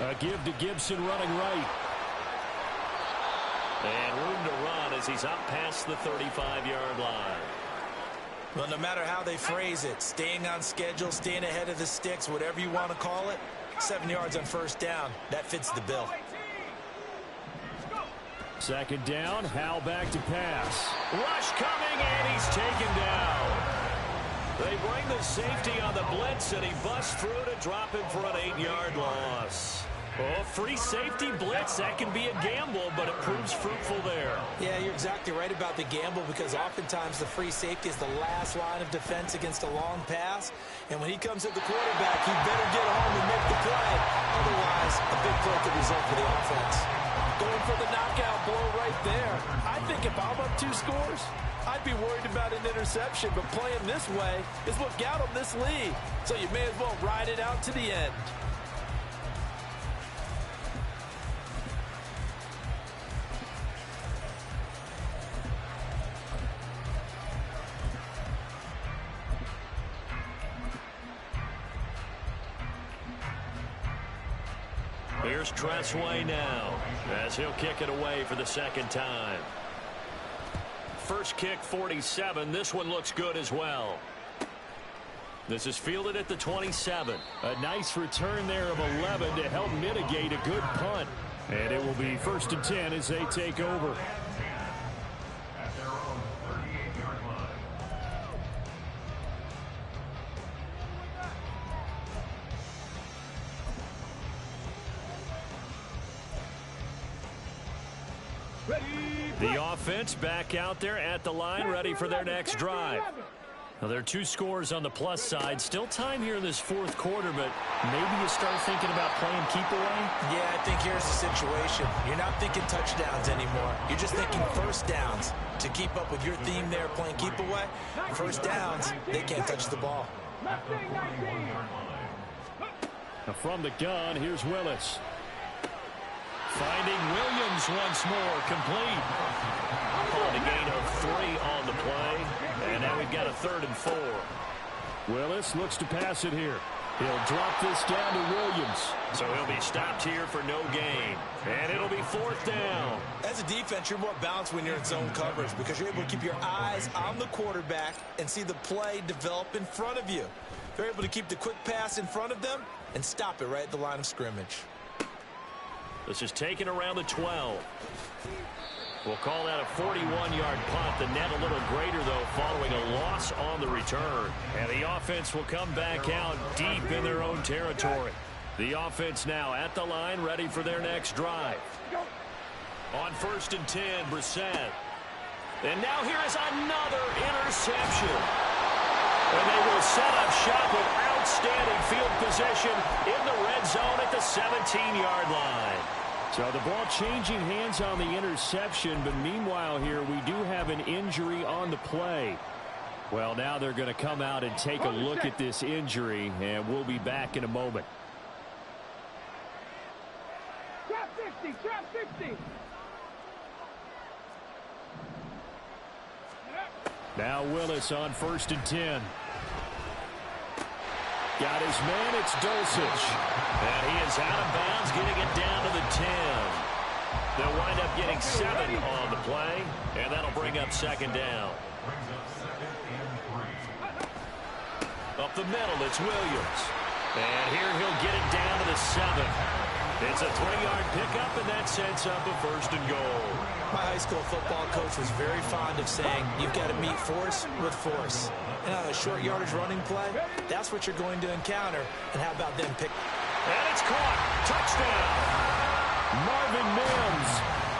A give to Gibson running right. And room to run as he's up past the 35-yard line. Well, no matter how they phrase it, staying on schedule, staying ahead of the sticks, whatever you want to call it, 7 yards on 1st down, that fits the bill. 2nd down, Howell back to pass. Rush coming, and he's taken down. They bring the safety on the blitz, and he busts through to drop him for an 8-yard loss. Oh, free safety blitz, that can be a gamble, but it proves fruitful there. Yeah, you're exactly right about the gamble, because oftentimes the free safety is the last line of defense against a long pass. And when he comes at the quarterback, he better get home and make the play. Otherwise, a big play could result for the offense. Going for the knockout blow right there. I think if I'm up 2 scores, I'd be worried about an interception, but playing this way is what got him this lead. So you may as well ride it out to the end. Here's Tressway now as he'll kick it away for the 2nd time. First kick, 47. This one looks good as well. This is fielded at the 27. A nice return there of 11 to help mitigate a good punt. And it will be 1st and 10 as they take over. At their own 38-yard line. The offense back out there at the line, ready for their next drive. Now, there are 2 scores on the plus side. Still time here in this 4th quarter, but maybe you start thinking about playing keep away? Yeah, I think here's the situation. You're not thinking touchdowns anymore. You're just thinking 1st downs. To keep up with your theme there, playing keep away, 1st downs, they can't touch the ball. Now from the gun, here's Willis. Finding Williams once more, complete. Called a gain of 3 on the play, and now we've got a 3rd and 4. Willis looks to pass it here. He'll drop this down to Williams. So he'll be stopped here for no gain. And it'll be 4th down. As a defense, you're more balanced when you're in zone coverage because you're able to keep your eyes on the quarterback and see the play develop in front of you. They're able to keep the quick pass in front of them and stop it right at the line of scrimmage. This is taken around the 12. We'll call that a 41-yard punt. The net a little greater, though, following a loss on the return. And the offense will come back out deep in their own territory. The offense now at the line, ready for their next drive. On 1st and 10, Brissett. And now here is another interception. And they will set up shop without outstanding field position in the red zone at the 17-yard line. So the ball changing hands on the interception, but meanwhile here we do have an injury on the play. Well, now they're going to come out and take a look at this injury, and we'll be back in a moment. Drop 50, drop 50. Now Willis on 1st and 10. Got his man, it's Dulcich. And he is out of bounds, getting it down to the 10. They'll wind up getting 7 on the play, and that'll bring up 2nd down. Up the middle, it's Williams. And here he'll get it down to the 7. It's a 3-yard pickup, and that sets up a 1st and goal. My high school football coach was very fond of saying, you've got to meet force with force. And on a short yardage running play, that's what you're going to encounter. And how about them pick? And it's caught. Touchdown. Marvin Mims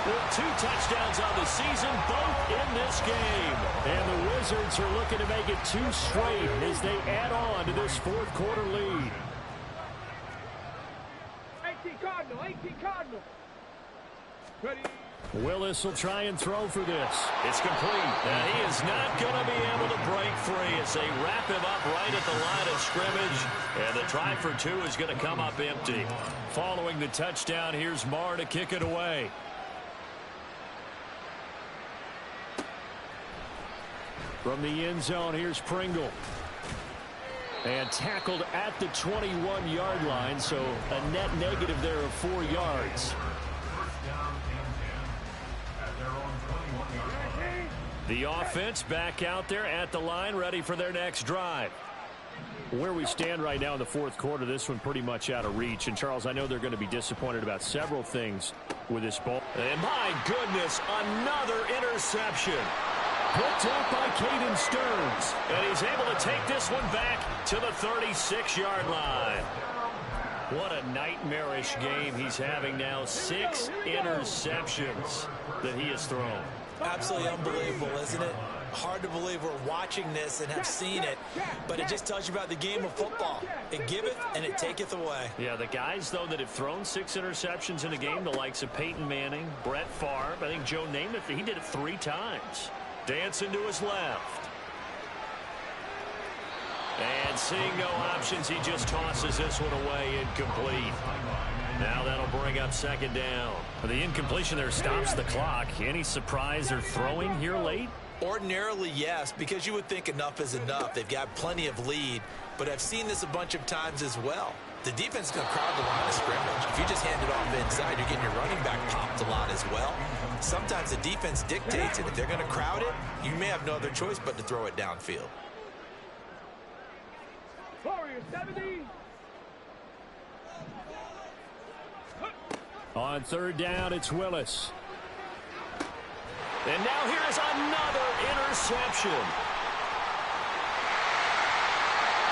with 2 touchdowns on the season, both in this game. And the Wizards are looking to make it 2 straight as they add on to this 4th quarter lead. 18 Cardinal, 18 Cardinal. Ready. Willis will try and throw for this. It's complete. And he is not going to be able to break free as they wrap him up right at the line of scrimmage. And the try for 2 is going to come up empty. Following the touchdown, here's Marr to kick it away. From the end zone, here's Pringle. And tackled at the 21-yard line, so a net negative there of 4 yards. The offense back out there at the line, ready for their next drive. Where we stand right now in the 4th quarter, this one pretty much out of reach. And, Charles, I know they're going to be disappointed about several things with this ball. And, my goodness, another interception. Picked up by Caden Stearns. And he's able to take this one back to the 36-yard line. What a nightmarish game he's having now. 6 interceptions that he has thrown. Absolutely unbelievable, isn't it? Hard to believe we're watching this and have seen it, but it just tells you about the game of football. It giveth and it taketh away. Yeah, the guys, though, that have thrown 6 interceptions in a game, the likes of Peyton Manning, Brett Favre, I think Joe Namath, he did it 3 times. Dancing to his left. And seeing no options, he just tosses this one away, incomplete. Now that'll bring up 2nd down. The incompletion there stops the clock. Any surprise they're throwing here late? Ordinarily, yes, because you would think enough is enough. They've got plenty of lead, but I've seen this a bunch of times as well. The defense is going to crowd the line of scrimmage. If you just hand it off inside, you're getting your running back popped a lot as well. Sometimes the defense dictates it. If they're going to crowd it, you may have no other choice but to throw it downfield. Warriors 70. On 3rd down, it's Willis. And now here's another interception.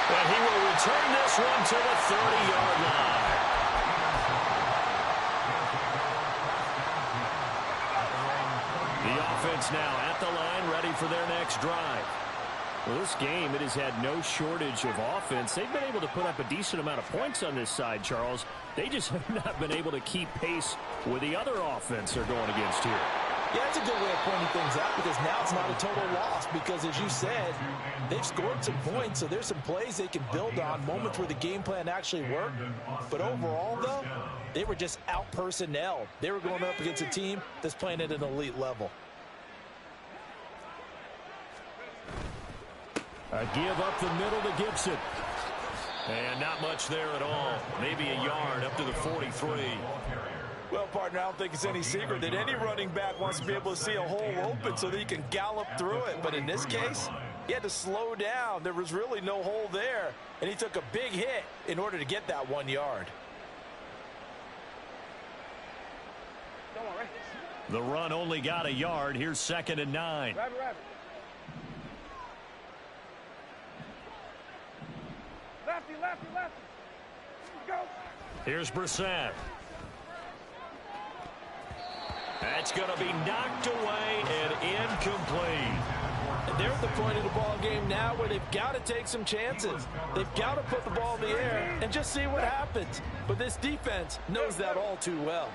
And he will return this one to the 30-yard line. The offense now at the line, ready for their next drive. Well, this game, it has had no shortage of offense. They've been able to put up a decent amount of points on this side, Charles. They just have not been able to keep pace with the other offense they're going against here. Yeah, that's a good way of pointing things out because now it's not a total loss because, as you said, they've scored some points, so there's some plays they can build on, moments where the game plan actually worked. But overall, though, they were just out-personnelled. They were going up against a team that's playing at an elite level. A give up the middle to Gibson. And not much there at all. Maybe a yard up to the 43. Well, partner, I don't think it's any secret that any running back wants to be able to see a hole open so that he can gallop through it. But in this case, he had to slow down. There was really no hole there, and he took a big hit in order to get that 1 yard. The run only got a yard. Here's 2nd and 9. Rabbit. Lefty. Go. Here's Brissett. That's going to be knocked away and incomplete. And they're at the point of the ball game now where they've got to take some chances. They've got to put the ball in the air and just see what happens. But this defense knows that all too well.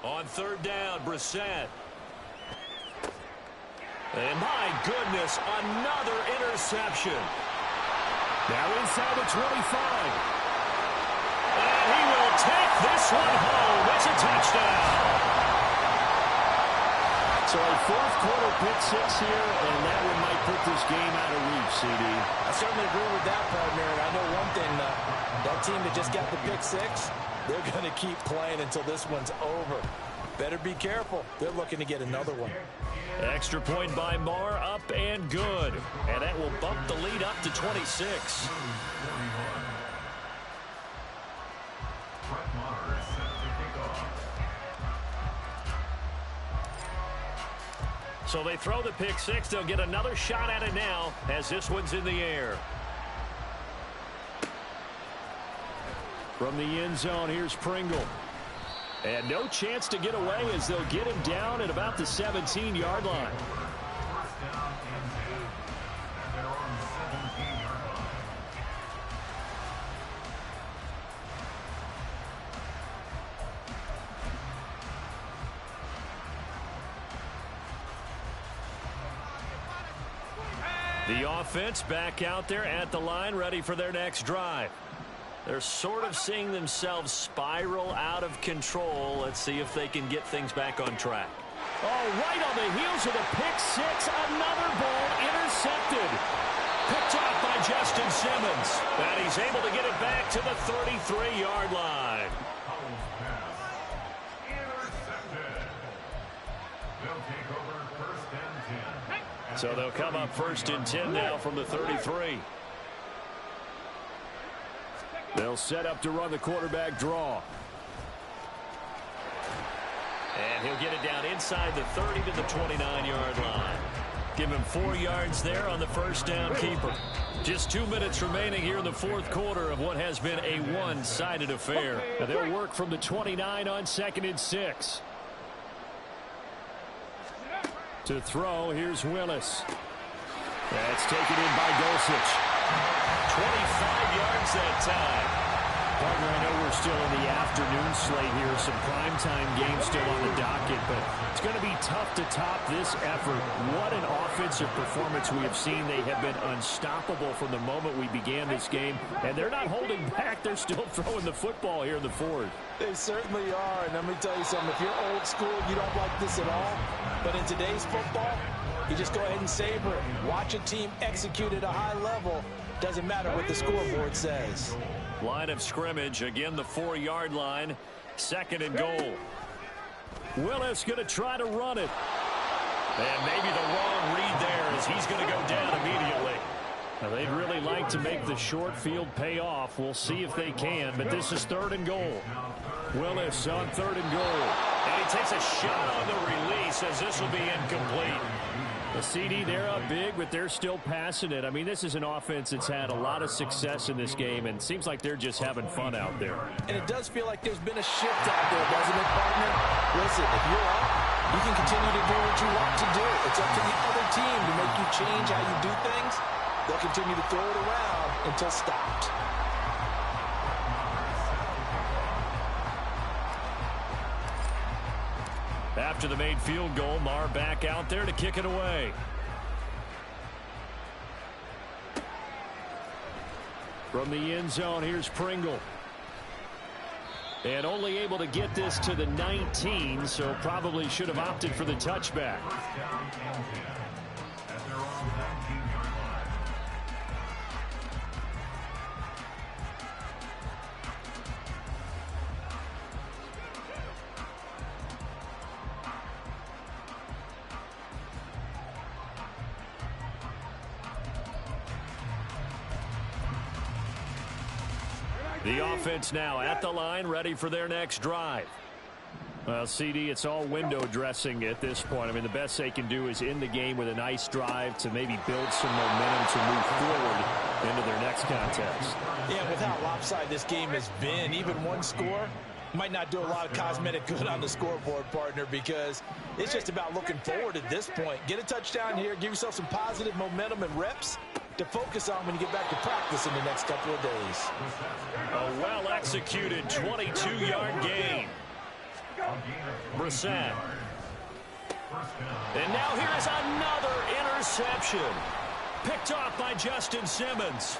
On third down, Brissett. And my goodness, another interception. Now inside the 25. And he will take this one home. It's a touchdown. So a fourth quarter pick six here, and that one might put this game out of reach, CD. I certainly agree with that, partner. And I know one thing, that team that just got the pick six, they're going to keep playing until this one's over. Better be careful. They're looking to get another one. Extra point by Marr, up and good. And that will bump the lead up to 26. So they throw the pick six. They'll get another shot at it now as this one's in the air. From the end zone, here's Pringle. And no chance to get away as they'll get him down at about the 17-yard line. The offense back out there at the line, ready for their next drive. They're sort of seeing themselves spiral out of control. Let's see if they can get things back on track. Oh, right on the heels of the pick six, another ball intercepted. Picked off by Justin Simmons. And he's able to get it back to the 33-yard line. So they'll come up first and 10 now from the 33. They'll set up to run the quarterback draw. And he'll get it down inside the 30 to the 29-yard line. Give him 4 yards there on the first down keeper. Just 2 minutes remaining here in the fourth quarter of what has been a one-sided affair. Now they'll work from the 29 on 2nd and 6. To throw, here's Willis. That's taken in by Dulcich. 25 yards that time. Partner, I know we're still in the afternoon slate here. Some primetime games still on the docket, but it's going to be tough to top this effort. What an offensive performance we have seen. They have been unstoppable from the moment we began this game, and they're not holding back. They're still throwing the football here in the fourth. They certainly are, and let me tell you something. If you're old school, you don't like this at all, but in today's football, you just go ahead and savor it. Watch a team execute at a high level. Doesn't matter what the scoreboard says. Line of scrimmage, again the 4-yard line. 2nd and goal. Willis going to try to run it. And maybe the wrong read there as he's going to go down immediately. Now they'd really like to make the short field pay off. We'll see if they can, but this is 3rd and goal. Willis on 3rd and goal. And he takes a shot on the release as this will be incomplete. The CD, they're up big, but they're still passing it. I mean, this is an offense that's had a lot of success in this game, and it seems like they're just having fun out there. And it does feel like there's been a shift out there, doesn't it, partner? Listen, if you're up, you can continue to do what you want to do. It's up to the other team to make you change how you do things. They'll continue to throw it around until stopped. After the made field goal, Marr back out there to kick it away. From the end zone, here's Pringle. And only able to get this to the 19, so probably should have opted for the touchback. The offense now at the line, ready for their next drive. Well, CD, it's all window dressing at this point. I mean, the best they can do is end the game with a nice drive to maybe build some momentum to move forward into their next contest. Yeah, with how lopsided this game has been, even one score, Might not do a lot of cosmetic good on the scoreboard, partner, because it's just about looking forward at this point. Get a touchdown here, give yourself some positive momentum and reps to focus on when you get back to practice in the next couple of days. A well-executed 22-yard gain. Brissett. And now here is another interception. Picked off by Justin Simmons.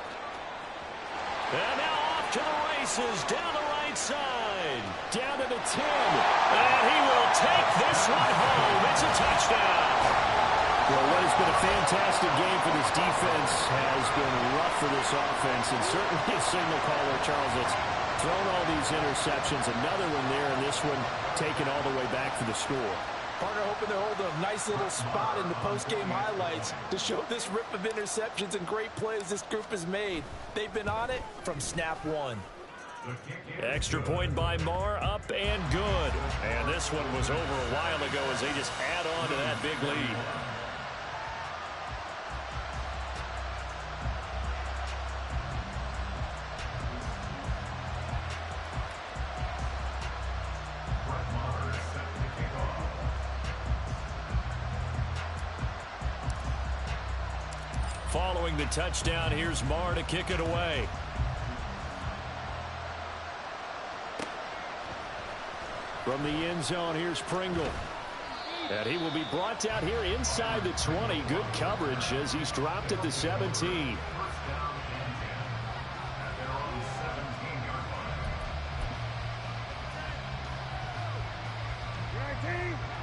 And now off to the races, down the right side. Down to the 10. And he will take this one home. It's a touchdown. Well, what has been a fantastic game for this defense has been rough for this offense, and certainly a signal caller, Charles, that's thrown all these interceptions. Another one there, and this one taken all the way back for the score. Partner hoping they're holding a nice little spot in the post-game highlights to show this rip of interceptions and great plays this group has made. They've been on it from snap one. Extra point by Marr, up and good. And this one was over a while ago as they just add on to that big lead. Following the touchdown, here's Marr to kick it away. From the end zone, here's Pringle. And he will be brought down here inside the 20. Good coverage as he's dropped at the 17.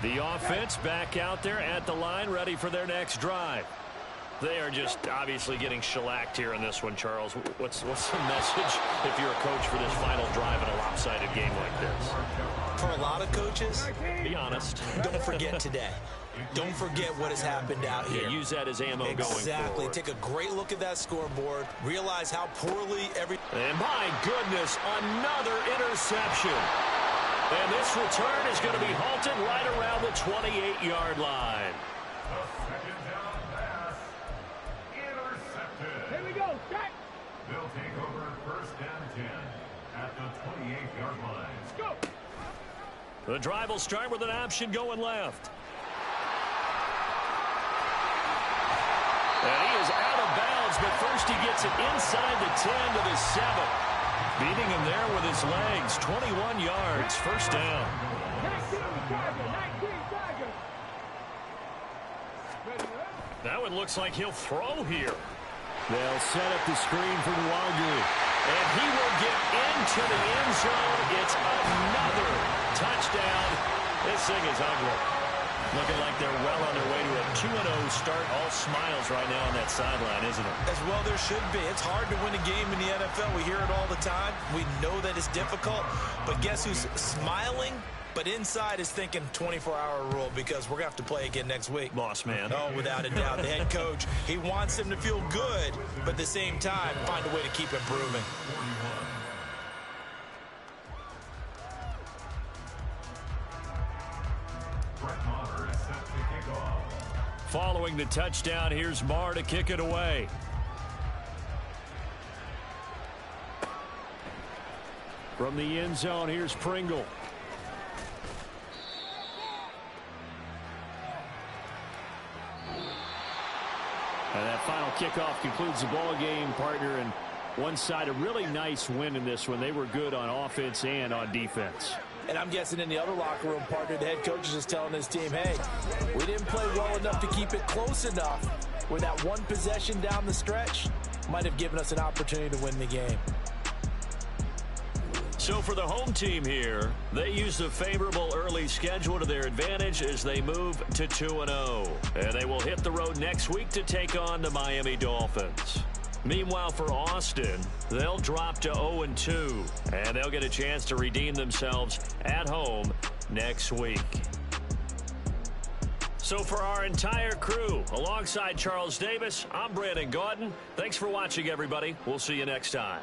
The offense back out there at the line, ready for their next drive. They are just obviously getting shellacked here in this one, Charles. What's the message if you're a coach for this final drive in a lopsided game like this? For a lot of coaches, be honest. Don't forget today. Don't forget what has happened out here. Yeah, use that as ammo going forward. Exactly. Take a great look at that scoreboard. Realize how poorly And my goodness, another interception. And this return is going to be halted right around the 28-yard line. Here we go, set. They'll take over first and 10 at the 28-yard line. Let's go. The drive will start with an option going left. And he is out of bounds, but first he gets it inside the 10 to the 7. Beating him there with his legs. 21 yards, first down. 19 Tiger. That one looks like he'll throw here. They'll set up the screen for Nwangu. And he will get into the end zone. It's another touchdown. This thing is ugly. Looking like they're well on their way to a 2-0 start. All smiles right now on that sideline, isn't it? As well there should be. It's hard to win a game in the NFL. We hear it all the time. We know that it's difficult. But guess who's smiling? But inside is thinking 24-hour rule because we're going to have to play again next week. Boss man. Oh, without a doubt. The head coach, he wants them to feel good, but at the same time, find a way to keep improving. Following the touchdown, here's Marr to kick it away. From the end zone, here's Pringle. And that final kickoff concludes the ball game, partner. And one side, a really nice win in this one. They were good on offense and on defense. And I'm guessing in the other locker room, partner, the head coach is just telling his team, hey, we didn't play well enough to keep it close enough where that one possession down the stretch might have given us an opportunity to win the game. So for the home team here, they use the favorable early schedule to their advantage as they move to 2-0. And they will hit the road next week to take on the Miami Dolphins. Meanwhile, for Austin, they'll drop to 0-2, and they'll get a chance to redeem themselves at home next week. So for our entire crew, alongside Charles Davis, I'm Brandon Gaudin. Thanks for watching, everybody. We'll see you next time.